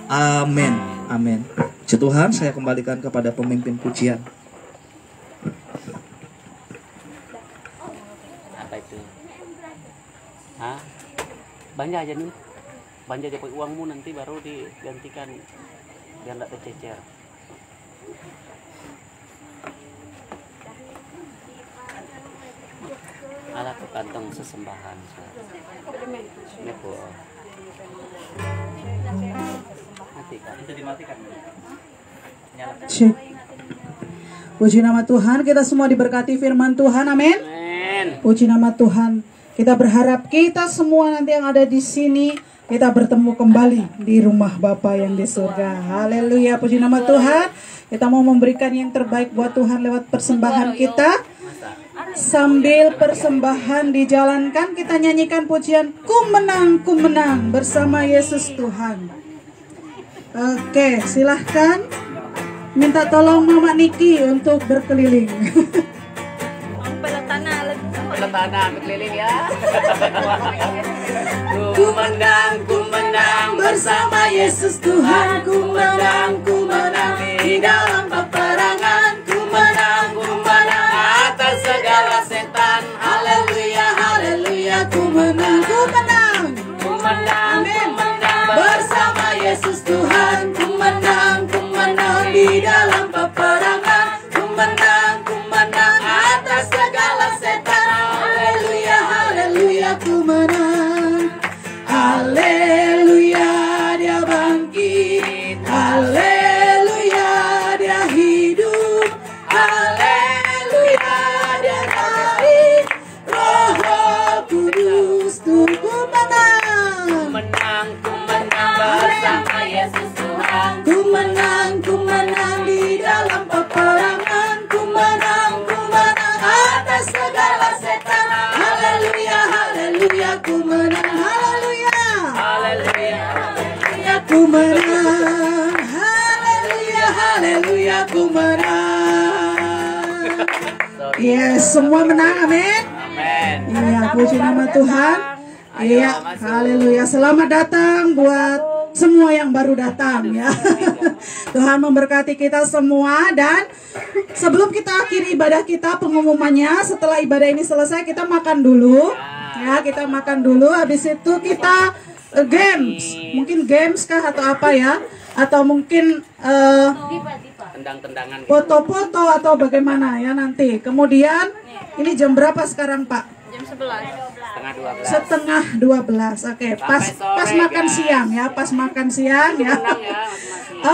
Amin. Amin. Puji Tuhan, saya kembalikan kepada pemimpin pujian. Apa itu? Hah? Belanja aja nih. Belanja aja pakai uangmu, nanti baru digantikan biar tidak tercecer. Alat kantong sesembahan. Ini po. Matikan. Bisa dimatikan. Nyalakan. Cek. Puji nama Tuhan, kita semua diberkati firman Tuhan, amin. Amin. Puji nama Tuhan. Kita berharap kita semua nanti yang ada di sini, kita bertemu kembali di rumah Bapa yang di surga. Haleluya, puji nama Tuhan. Kita mau memberikan yang terbaik buat Tuhan lewat persembahan kita. Sambil persembahan dijalankan, kita nyanyikan pujian Ku menang bersama Yesus Tuhan. Oke, silahkan minta tolong Mama Niki untuk berkeliling. Tanah berkeliling ya. Ku menang Bersama Yesus Tuhan, ku menang di dalam peperangan, ku menang atas segala setan. haleluya, haleluya, ku menang, amin. Bersama Yesus Tuhan, ku menang di dalam peperangan, ku menang atas segala setan, haleluya, haleluya, ku menang, haleluya, dia bangkit, haleluya, dia hidup, haleluya, dia naik, Roh Kudus, ku menang bersama Yesus Tuhan. Ku menang di dalam peperangan, ku menang atas segala setan, haleluya, haleluya, ku menang, haleluya, haleluya, ku menang, haleluya, haleluya, ku menang. Yes, semua menang, amin. Iya, puji nama Tuhan. Iya, haleluya. Selamat datang buat semua yang baru datang ya. Tuhan memberkati kita semua, dan sebelum kita akhiri ibadah kita, pengumumannya setelah ibadah ini selesai kita makan dulu. Ya, kita makan dulu, habis itu kita games. Mungkin games kah atau apa ya? Atau mungkin Tendang-tendangan. foto-foto atau bagaimana ya nanti. Kemudian ini jam berapa sekarang, Pak? Jam 11. Setengah 12. Oke, pas makan siang ya, pas makan siang ya.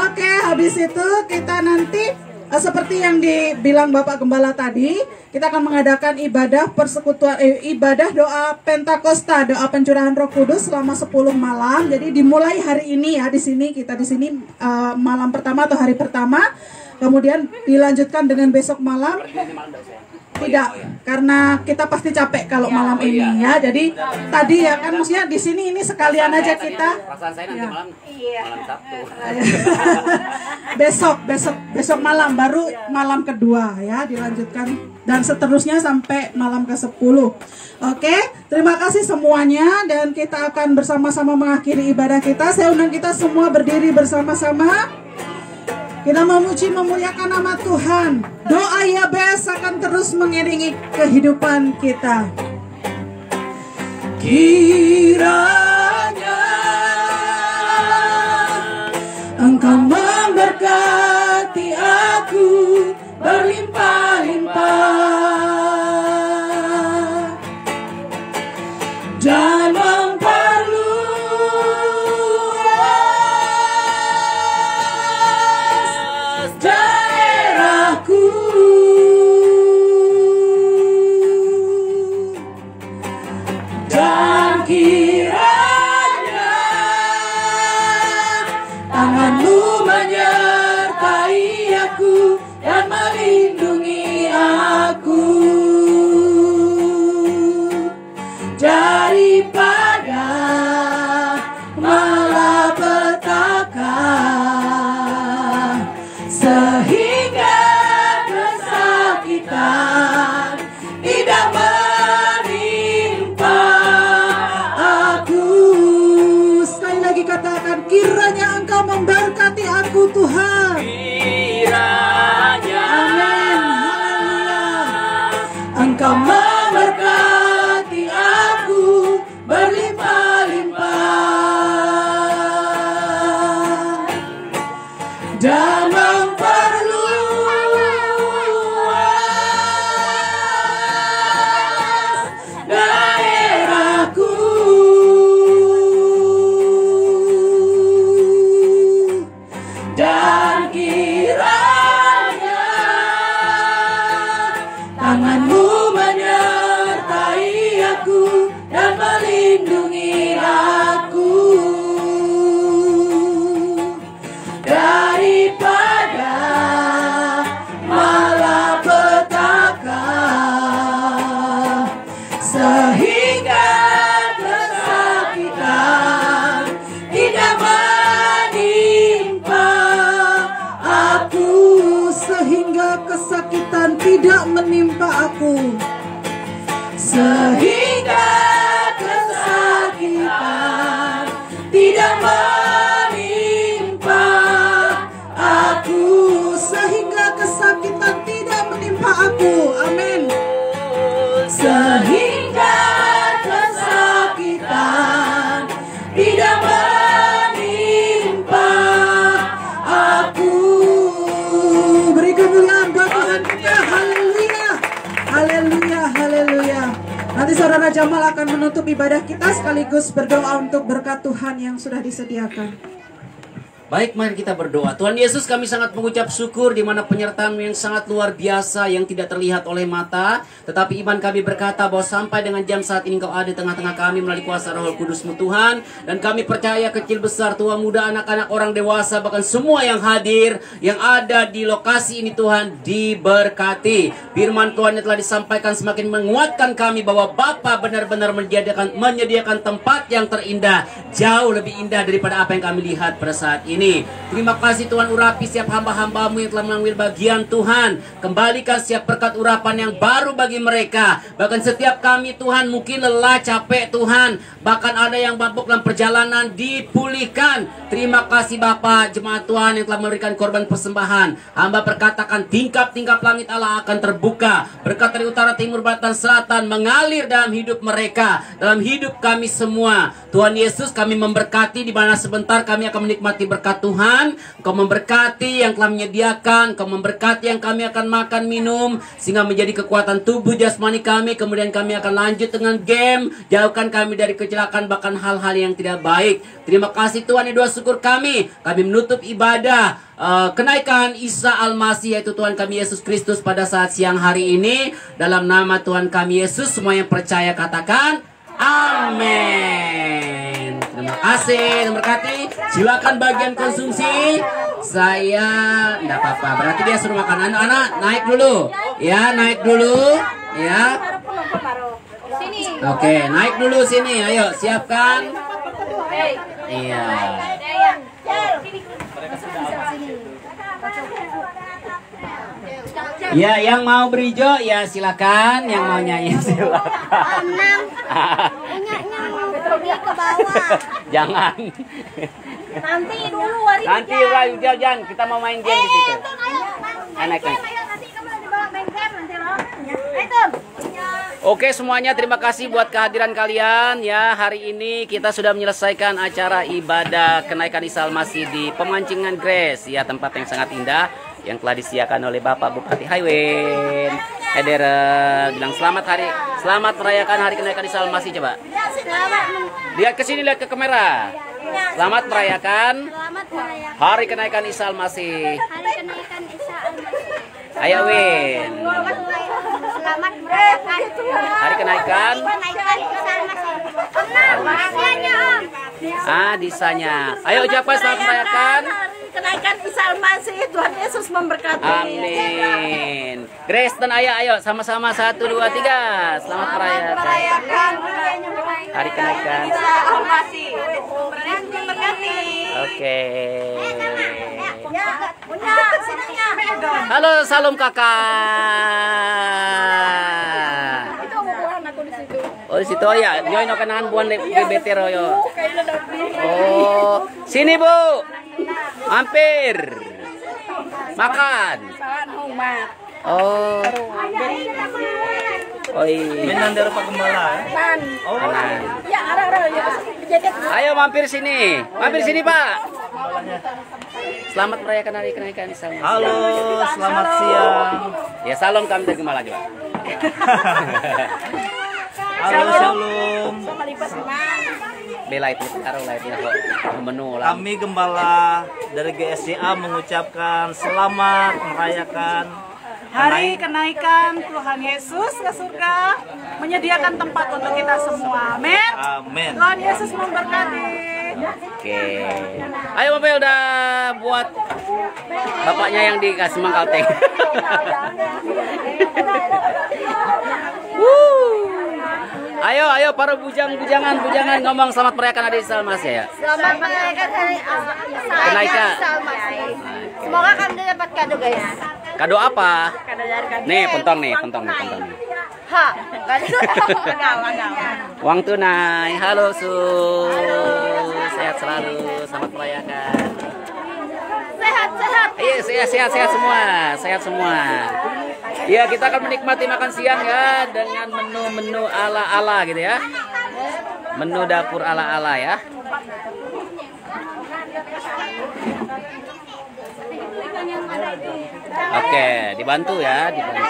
Oke, habis itu kita nanti seperti yang dibilang Bapak Gembala tadi, kita akan mengadakan ibadah persekutuan, ibadah doa Pentakosta, doa pencurahan Roh Kudus selama 10 malam. Jadi dimulai hari ini ya, di sini malam pertama atau hari pertama, kemudian dilanjutkan dengan besok malam. tidak, karena kita pasti capek kalau malam ini ya. Jadi tadi ya kan maksudnya di sini ini sekalian aja kita. Perasaan saya nanti malam Sabtu. besok malam baru malam kedua ya dilanjutkan dan seterusnya sampai malam ke-10. Oke, terima kasih semuanya dan kita akan bersama-sama mengakhiri ibadah kita. Saya undang kita semua berdiri bersama-sama. Kita memuji memuliakan nama Tuhan. Doa Yabes akan terus mengiringi kehidupan kita. Kiranya Engkau memberkati aku berlimpah-limpah dan memperluas daerahku, dan kiranya tangan-Mu menyertai aku dan melindungi aku daripada malapetaka, sehingga kesakitan tidak menimpa aku. Sekali lagi katakan, kiranya Engkau memberkati aku Tuhan. Kiranya, amin, haleluya. Engkau memberkati aku berlimpah-limpah dan memperluas daerahku, dan kiranya tangan-Mu menyertai aku dan melindungi aku daripada malapetaka, sehingga kesakitan tidak menimpa aku, sehingga kesakitan tidak menimpa aku, sehingga kesakitan tidak menimpa aku, sehingga kesakitan tidak menimpa aku, amin. Sehingga kesakitan tidak menimpa aku. Beri kemuliaan buat Tuhan kita, haleluya, haleluya, haleluya. Nanti saudara Jamal akan menutup ibadah kita sekaligus berdoa untuk berkat Tuhan yang sudah disediakan. Baik, mari kita berdoa. Tuhan Yesus, kami sangat mengucap syukur di mana penyertaan-Mu yang sangat luar biasa yang tidak terlihat oleh mata, tetapi iman kami berkata bahwa sampai dengan jam saat ini Engkau ada di tengah-tengah kami melalui kuasa Roh Kudus-Mu Tuhan, dan kami percaya kecil besar, tua muda, anak-anak, orang dewasa, bahkan semua yang hadir, yang ada di lokasi ini Tuhan, diberkati. Firman Tuhan yang telah disampaikan semakin menguatkan kami bahwa Bapa benar-benar menyediakan tempat yang terindah, jauh lebih indah daripada apa yang kami lihat pada saat ini. Terima kasih Tuhan, urapi setiap hamba-hamba-Mu yang telah mengambil bagian Tuhan. Kembalikan setiap berkat urapan yang baru bagi mereka. Bahkan setiap kami Tuhan mungkin lelah, capek Tuhan, bahkan ada yang mabuk dalam perjalanan, dipulihkan. Terima kasih Bapa, jemaat Tuhan yang telah memberikan korban persembahan. Hamba berkatakan tingkap-tingkap langit Allah akan terbuka. Berkat dari utara, timur, barat, dan selatan mengalir dalam hidup mereka, dalam hidup kami semua. Tuhan Yesus, kami memberkati di mana sebentar kami akan menikmati berkat Tuhan. Engkau memberkati yang telah menyediakan, Engkau memberkati yang kami akan makan minum, sehingga menjadi kekuatan tubuh jasmani kami. Kemudian kami akan lanjut dengan game. Jauhkan kami dari kecelakaan, bahkan hal-hal yang tidak baik. Terima kasih Tuhan, ini doa syukur kami. Kami menutup ibadah kenaikan Isa Al-Masih, yaitu Tuhan kami Yesus Kristus pada saat siang hari ini. Dalam nama Tuhan kami Yesus, semua yang percaya katakan amin. Terima kasih, terima kasih. Silakan bagian konsumsi. Saya enggak apa-apa. Berarti dia suruh makan. Anak-anak naik dulu. Ya, naik dulu. Ya. Oke, naik dulu sini. Ayo, siapkan. Iya. Ya, yang mau berijo ya silakan, yang mau nyanyi silakan. Ke bawah. Jangan. Nanti dulu Nanti jangan, kita mau main game di situ. Naik. Oke semuanya, terima kasih buat kehadiran kalian ya. Hari ini kita sudah menyelesaikan acara ibadah kenaikan Isa Al-Masih di Pemancingan Grace. Ya, tempat yang sangat indah yang telah disediakan oleh Bapak Bupati Highway. Bilang selamat merayakan hari kenaikan Isa Al-Masih coba. Lihat ke sini, lihat ke kamera. Selamat merayakan hari kenaikan Isa Al-Masih. Ayo Win. Selamat merayakan Hari kenaikan disanya. Ayo ucapkan selamat merayakan kenaikan Isa Al-Masih. Tuhan Yesus memberkati. Amin. Grace dan Ayah, ayo sama-sama 1, 2, 3. Selamat merayakan hari kenaikan Isa Al-Masih. Memberkati. Oke. Halo, salam kakak. Oh di situ ya, join kanan buan GBT royo. Oh, sini Bu. Mampir. Makan. Oh. Oh iya. Menan dari Pak Gembala. Kanan. Ayo mampir sini. Mampir sini, Pak. Selamat merayakan hari kenaikan Isa. Halo, selamat siang. Ya salam kami dari Gembala juga. Halo, shalom. Bela itu taruh lah itu menu lah. Kami Gembala dari GSCA mengucapkan selamat merayakan Hari kenaikan Tuhan Yesus ke surga, menyediakan tempat untuk kita semua. Amin. Amin. Tuhan Yesus memberkati. Oke. Ayo Bapak udah buat bapaknya yang dikasih mangkalteng. Ayo para bujangan ngomong selamat merayakan hari Isa Al-Masih ya. Selamat merayakan hari Kenaikan. Isa Al-Masih. Semoga kami dapat kado guys. Kado apa? Kado dari kami. Nih, pentong nih. Ha, enggak. Uang tunai. Halo Sus. Sehat selalu. Selamat merayakan. Sehat. Iya, sehat semua. Ya, kita akan menikmati makan siang ya dengan menu-menu ala-ala gitu ya. Menu dapur ala-ala ya. Oke, dibantu ya, dibantu.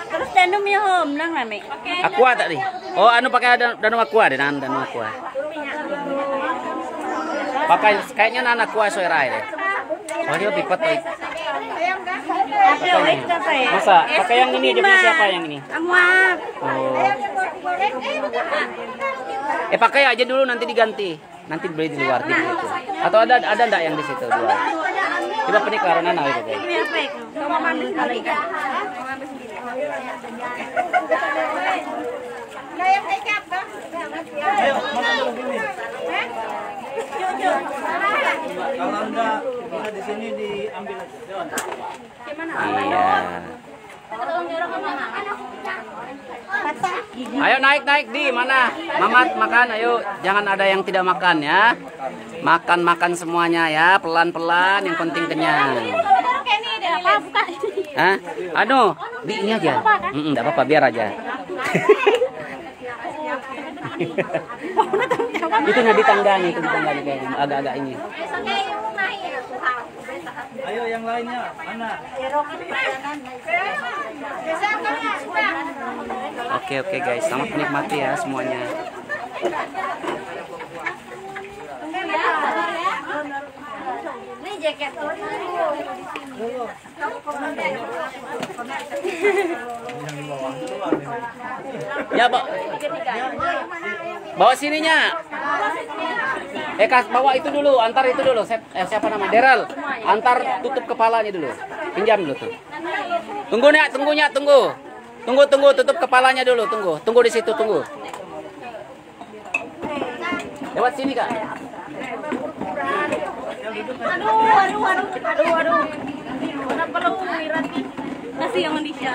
Terus danum ya hom nang rame. Aqua tadi. Oh, anu pakai danum aqua deh, danum aqua. Pakai kayaknya nana aqua soerai deh. Oh, dia pipet tuh. Masa pakai yang ini, dia punya siapa yang ini? Amuap. Oh. Pakai aja dulu, nanti diganti. Nanti beli di luar gitu. Atau ada enggak yang di situ dua? Coba penik karena nana itu. Ayo, makan dulu gini. Kalau enggak bisa di sini diambil aja. Iya. Ayo naik di mana? Mamat makan, ayo. Jangan ada yang tidak makan ya. Makan semuanya ya, pelan-pelan. Yang penting kenyang. Hah? Anu, di ini aja. Enggak apa-apa, biar aja. Itu di tangga nih kayak agak-agak ini. Ayo yang lainnya, mana? Oke guys, selamat menikmati ya semuanya. Ini jaket Ya, bawa sininya. Bawa itu dulu, antar itu dulu. Siapa nama? Daryl. Antar tutup kepalanya dulu. Pinjam dulu tuh. Tunggu Nek, tunggu. Tunggu, tutup kepalanya dulu, tunggu. Tunggu di situ, tunggu. Lewat sini, Kak. Aduh. Kenapa lu Wirati? Kasih yang Manisha.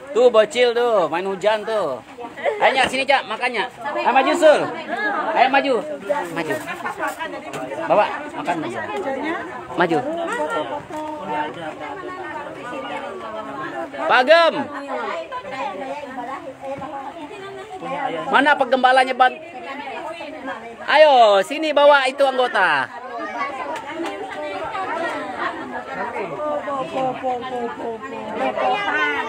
Tuh bocil tuh, main hujan tuh. Ayo Nyak, sini Cak, makannya. Ayo maju Sul. Ayo maju. Bawa, makan. Maju. Pak Gem. Mana penggembalanya Bang? Ayo, sini bawa itu anggota.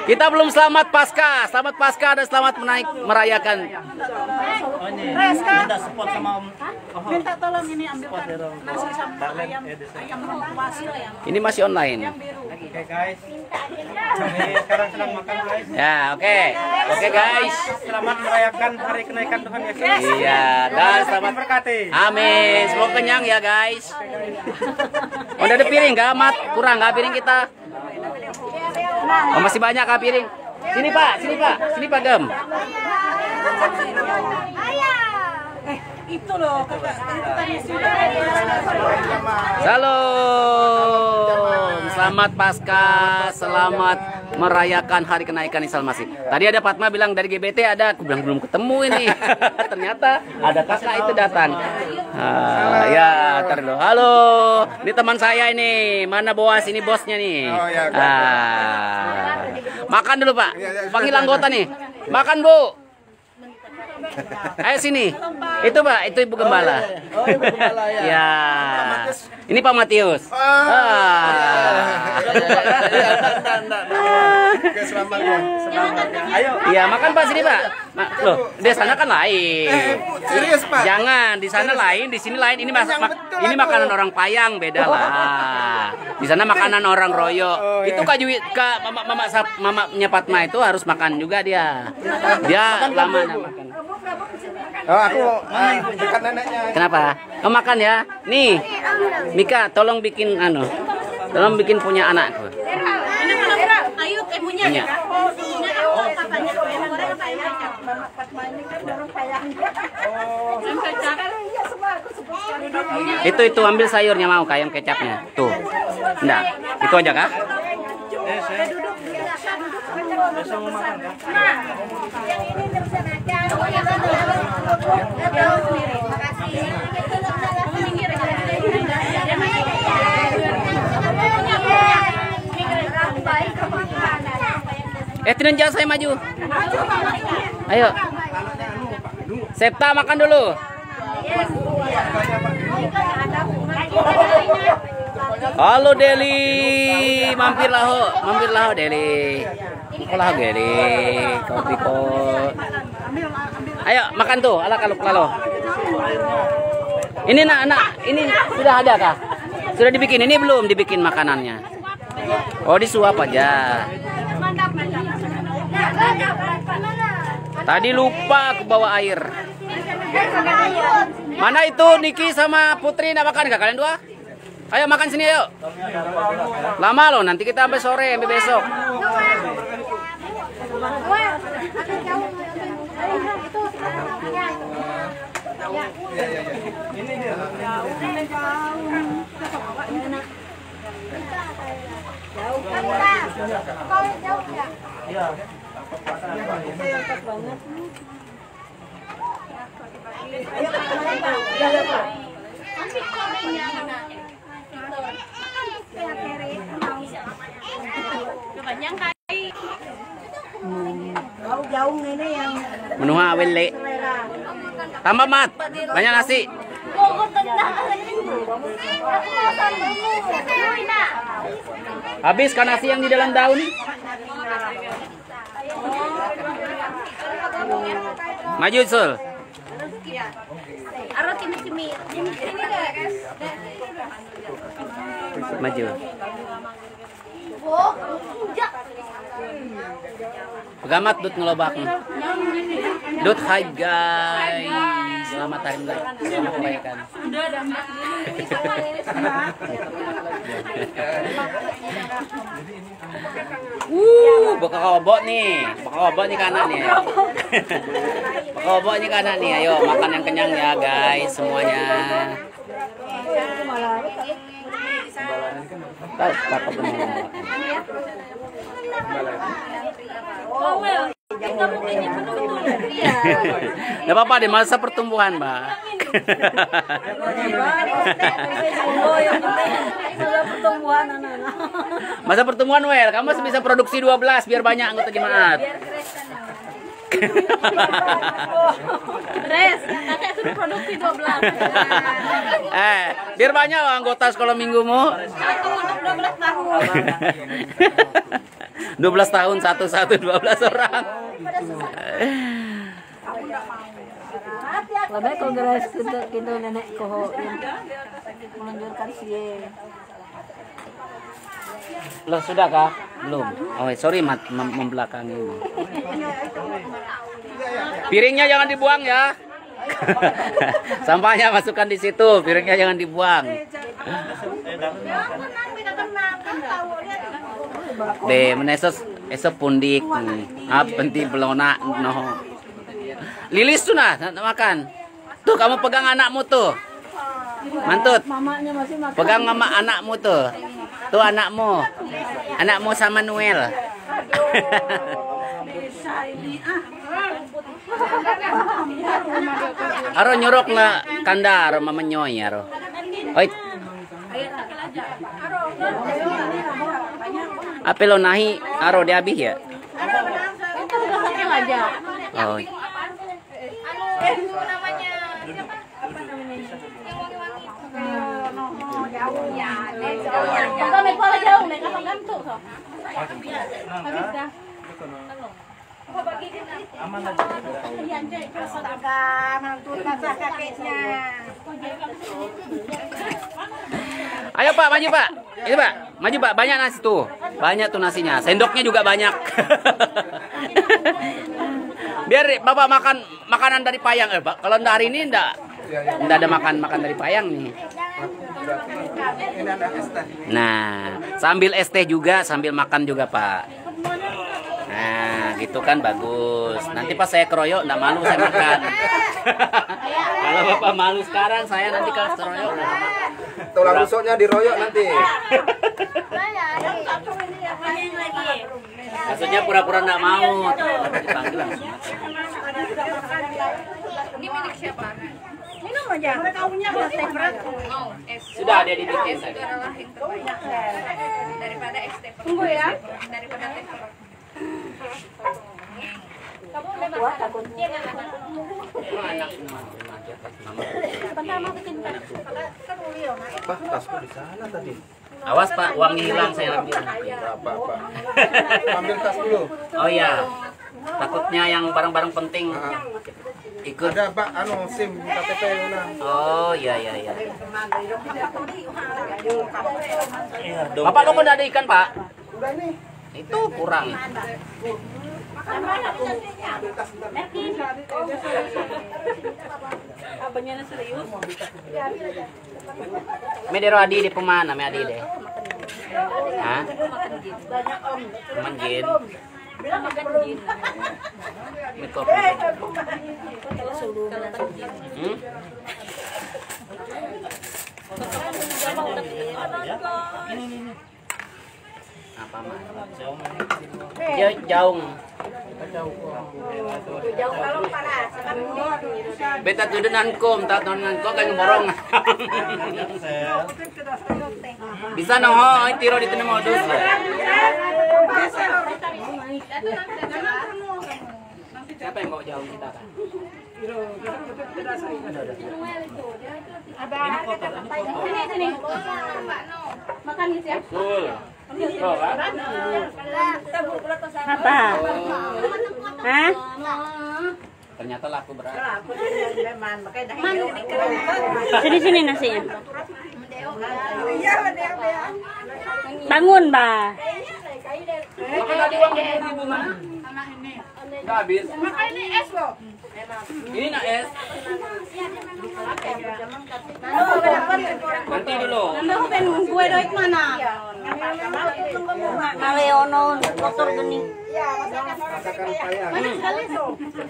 Kita belum selamat Paskah. Selamat Paskah dan selamat merayakan. Minta tolong ini ambilkan nasi sama ayam Ini masih online. Oke guys. Kami sekarang sedang makan guys. Ya, oke. Oke guys. Selamat merayakan hari kenaikan Tuhan Yesus. Iya, dan selamat Berkati. Amin. Semoga kenyang ya guys. Udah ada piring kah, Mat? Kurang nggak piring kita? Oh, masih banyak kah piring? Sini Pak, sini Pak Gem. itu loh kakak. Salam, selamat Paskah, selamat merayakan hari kenaikan Isa Masih. Tadi ada Fatma bilang dari GBT ada, aku bilang belum ketemu ini. Ternyata ada kakak itu datang. Ya, ntar dulu. Halo, ini teman saya ini. Mana Boas? Ini bosnya nih. Makan dulu Pak. Panggil anggota nih. Makan Bu. Ayo sini. Itu Pak, itu Ibu Gembala. Oh, Ibu Gembala ya. Ya. Ini Pak Matius. Oke, selamat ya. Ayo. Iya, makan Pak sini Pak. Loh, di sana kan lain. Serius Pak? Jangan, di sana lain, di sini lain. Ini ini makanan orang Payang, beda lah. Di sana makanan orang Royo. Itu Kak Juwi, Kak mamanya Fatma itu harus makan juga dia. Dia lama makan. Oh, aku dekat neneknya. Kenapa? Kamu makan ya. Nih, Mika, tolong bikin tolong bikin punya anakku. Ayo ibunya. Punya. Itu ambil sayurnya mau ayam kecapnya. Tuh. Enggak. Itu aja kah? Tinan jangan saya maju. Ayo. Septa makan dulu. Halo Deli, mampirlah ho Deli. Olah Deli, kopi ko. Ayo makan tuh, ala kalau. Ini anak, ini sudah ada kah? Sudah dibikin, ini belum dibikin makanannya. Oh disuap aja. Tadi lupa ke bawa air. Mana itu Niki sama Putri nak makan gak kalian dua? Ayo makan sini ayo. Lama loh, nanti kita sampai sore, sampai besok. Jauh ini yang Menuha wele. Tambah Mat, banyak nasi. Habis kan nasi yang di dalam daun? Maju Sul. Maju. Pegamat dut ngelobak. Dut hai guys. Selamat hari selamat kebaikan. Udah ada Mbak. Bekobok nih kanan nih. Bekobok nih kanan nih. Ayo makan yang kenyang ya guys semuanya. Tahu apa Gak apa-apa di masa pertumbuhan, Mbak. Masa pertumbuhan, Wel. Kamu masih bisa produksi 12 biar banyak anggota jemaat. Res, kakak suruh produksi 12. Biar banyak anggota sekolah minggumu. 12 tahun. 12 tahun, 12 orang. Lebih kongres kita nenek koho yang menunjukkan sih. Loh, sudah kah? Belum. Oh, sorry membelakangi. Piringnya jangan dibuang ya. Sampahnya masukkan di situ, piringnya jangan dibuang. Deh, menesos esok pundik. Penting belona no. Lilis tuh nah makan. Tuh kamu pegang anakmu tuh. Mantut. Mamanya masih makan. Pegang mama anakmu tuh. Tuh anakmu. Anakmu sama Noel. Aro nyorok nggak kandar mama nyoy aro. Oi. Apa lo nahi aro di abih ya? Oh. Namanya siapa? Apa namanya? Kami pala jauh nih, kapag ganto so. Habis dah. Ayo Pak, maju Pak. Ini Pak, maju Pak. Banyak nasi tuh. Banyak tuh nasinya. Sendoknya juga banyak. Biar Bapak makan makanan dari payang. Pak, kalau hari ini enggak ada makan dari payang nih. Nah, sambil es teh juga, sambil makan juga Pak. Nah, gitu kan bagus. Nanti pas saya keroyok, enggak malu saya makan. Kalau Bapak malu sekarang, saya nanti kalau keroyok. Tulang rusuknya diroyok nanti. Maksudnya pura-pura enggak mau. Dipanggil langsung. Ini milik siapa? Minum aja. Sudah ada di bikin tadi. Daripada es teh. Tunggu ya. Daripada teh. Kamu udah makan? Takutnya. Pak, tasku di sana tadi. Awas Pak, uangnya hilang saya ambil. Apa? Ambil tas dulu. Oh iya, takutnya yang barang-barang penting ikut. Ada Pak, SIM KTP una. Oh iya. Bapak kamu udah ada ikan Pak? Udah nih. Itu kurang. Abangnya na serius. Medero adi di pemana, me adi deh. Hah? Makan gin. Kopi. Apa mah? Jaung. Beta tu dengan kom, tak dengan kom kan borong. Bisa no, tiro di tengah modus. Siapa yang bawa jaung kita kan? Sini. Makan gitu ya. Apa? Hah? Ternyata laku berat. Sini nasinya. Bangun, Mbak. Habis. Makan ini es loh. Ini nak es. Nanti dulu. Gue doik mana? Maleono motor geni.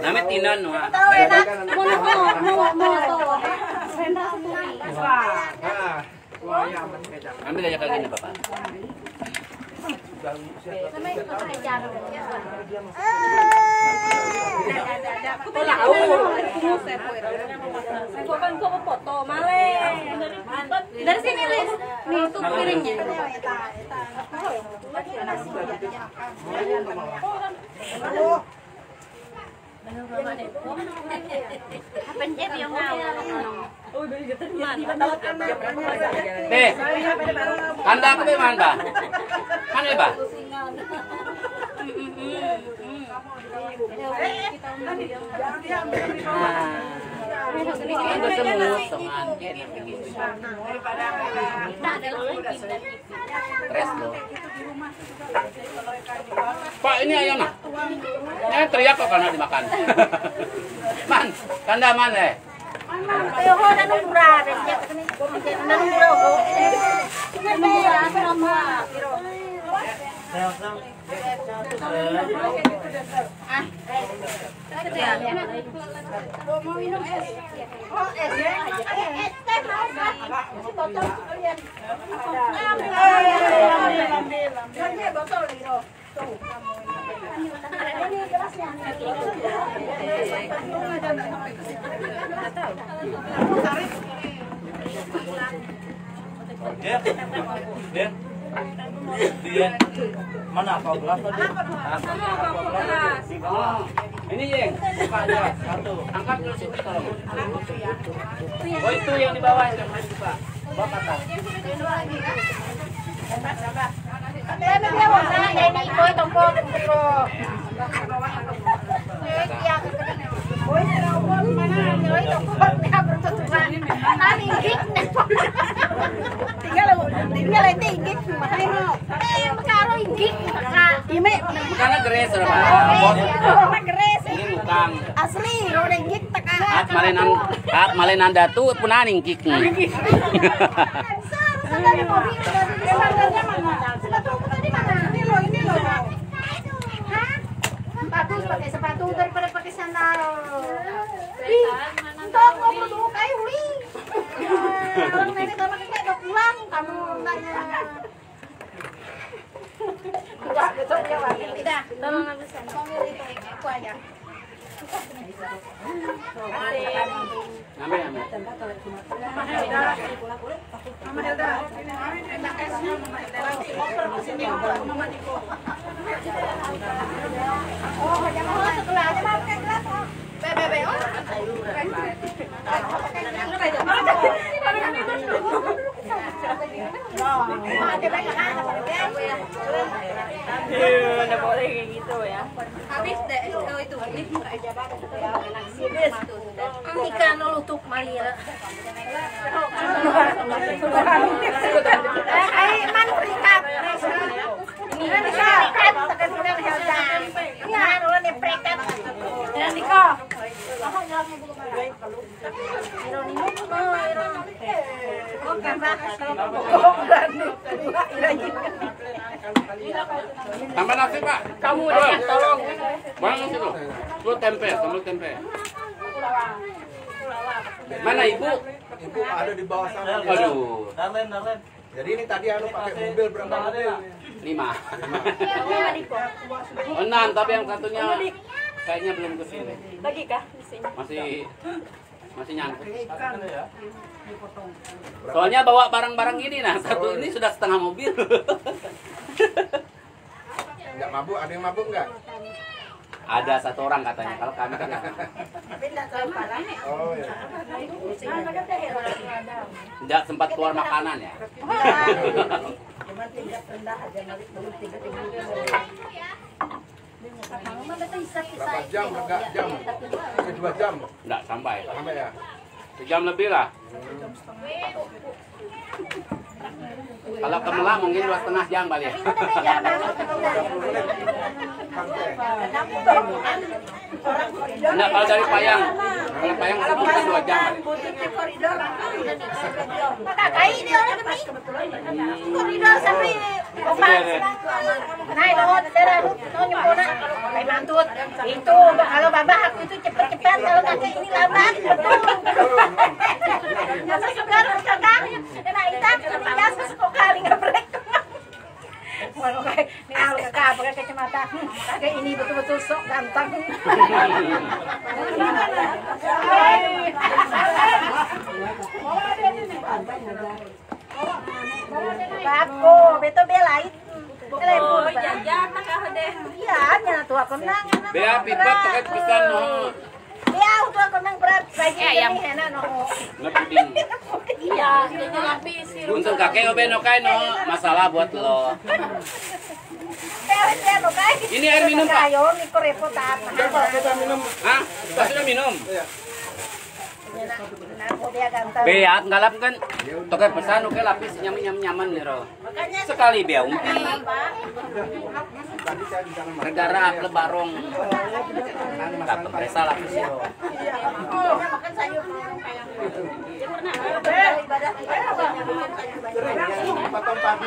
Namanya Tinan, wah. Ambil aja kayak gini, Bapak. foto male. Dari sini, Lis. Nih, tuh piringnya. Pencet yang mau. Teh. Kanda aku be man ba? Mana ba? Ini semut sama Tres lo. Pak, ini ayam nah. Ini teriak kok karena dimakan. Man, kanda mana? Ayo ho na mura dan na mura ho. Na mura sama. Mau minum es? Oh, es ya? Es teh mau kan? Si botol sekalian. Ambil botol itu. Tuh. Ini gelasnya. Dia mana kau gelas tadi? Ini Yeng, buka aja satu. Angkat dulu situ tolong. Oh itu yang di bawah yang masih buka. Bawa ke atas. Karena geres ini bukan Asli, roda gig teka. at malenan datu punaning kik. Bagus pakai sepatu daripada pakai sandal. Entok ngobrol dulu kayak uli. Orang nenek sama kakek udah pulang, kamu tanya. Tidak, betul ya, Wak. Tidak, tolong ambil sana. Ambil itu, aku aja. Ambil. Mama Helda. Enak esnya Mama Helda. Sini Mama Niko. Oh, jangan sebelah aja mau pakai gelas. Bebe. Oh. Nggak boleh kayak gitu ya. Habis deh itu ikan lutuk malia. Man prikat. Ini prikat tekan udah Helda. Ya, ulah nih prikat. Ya Niko. Tambah nasi Pak. Kamu udah tolong. Mana nasi lo? Lu tempe, sambal tempe. Mana ibu? Ibu ada di bawah sana. Aduh. Darlen. Jadi ini tadi pakai mobil berapa mobil? 5. 6, tapi yang satunya kayaknya belum kesini. Lagi kah di sini? Masih nyangkut. Soalnya bawa barang-barang ini nah, satu ini sudah setengah mobil. Enggak mabuk, ada yang mabuk enggak? Ada satu orang katanya, kalau kami kan nggak. Oh ya. Tidak sempat keluar makanan ya. Berapa jam? Enggak jam. 2 jam. Enggak sampai. Sampai ya. 1 jam lebih lah. Kalau ke Melang mungkin 2,5 jam balik. Nah, kalau dari Payang. Kalau Payang itu 2 jam. Kakai dia orang demi koridor sampai Omas. Naik dohot daerah nyempona kayak mantut. Itu kalau babah aku itu cepet-cepet, kalau kakek ini lambat. Masa segar kakak, enak itak, bias kok kali ngebrek. Walau kayak ini kakak pakai kacamata, kakek ini betul-betul sok ganteng. Bako, beto belait. Oh, jajan nak deh. Iya, nyana tua konang. Bea pipet pakai pisan no. Iya, tua konang berat. Bagi ini enak no. Ngepuding. Iya, jajan lapis. Untung kakek obeno kain no, masalah buat lo. Ini air minum, Pak. Ayo, Niko repot apa? Hah? Pak sudah minum? Aku dia ganteng. Beat ngalap kan toke pesan oke lapis nyaman nih ro. Sekali bea umpi. Negara akle barong. Tak kepresa lapis ro. Makan sayur.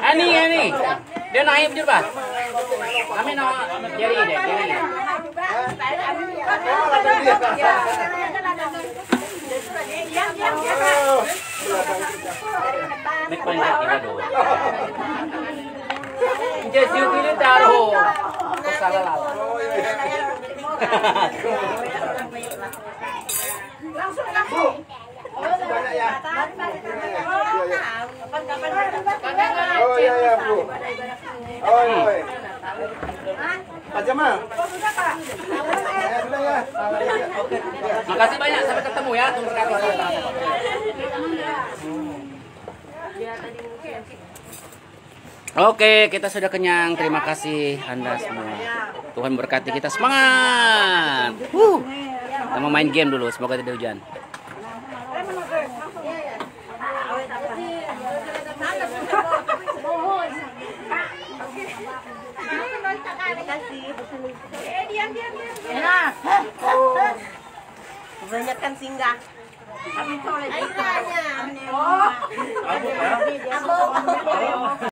Ani. Dia naik jur, Pak. Kami nama jadi deh, jadi. Mek panjat tiga do. Jadi pilih taruh. Salah lah. Langsung. Oh iya, Bu. Oh. Pak Jamal. Makasih banyak, sampai ketemu ya. Tunggu kaki saya. Oke, kita sudah kenyang. Terima kasih Anda semua. Tuhan berkati kita. Semangat. Kita mau main game dulu. Semoga tidak hujan. Enak. Kebanyakan singgah. Tapi kalau ditanya. Oh.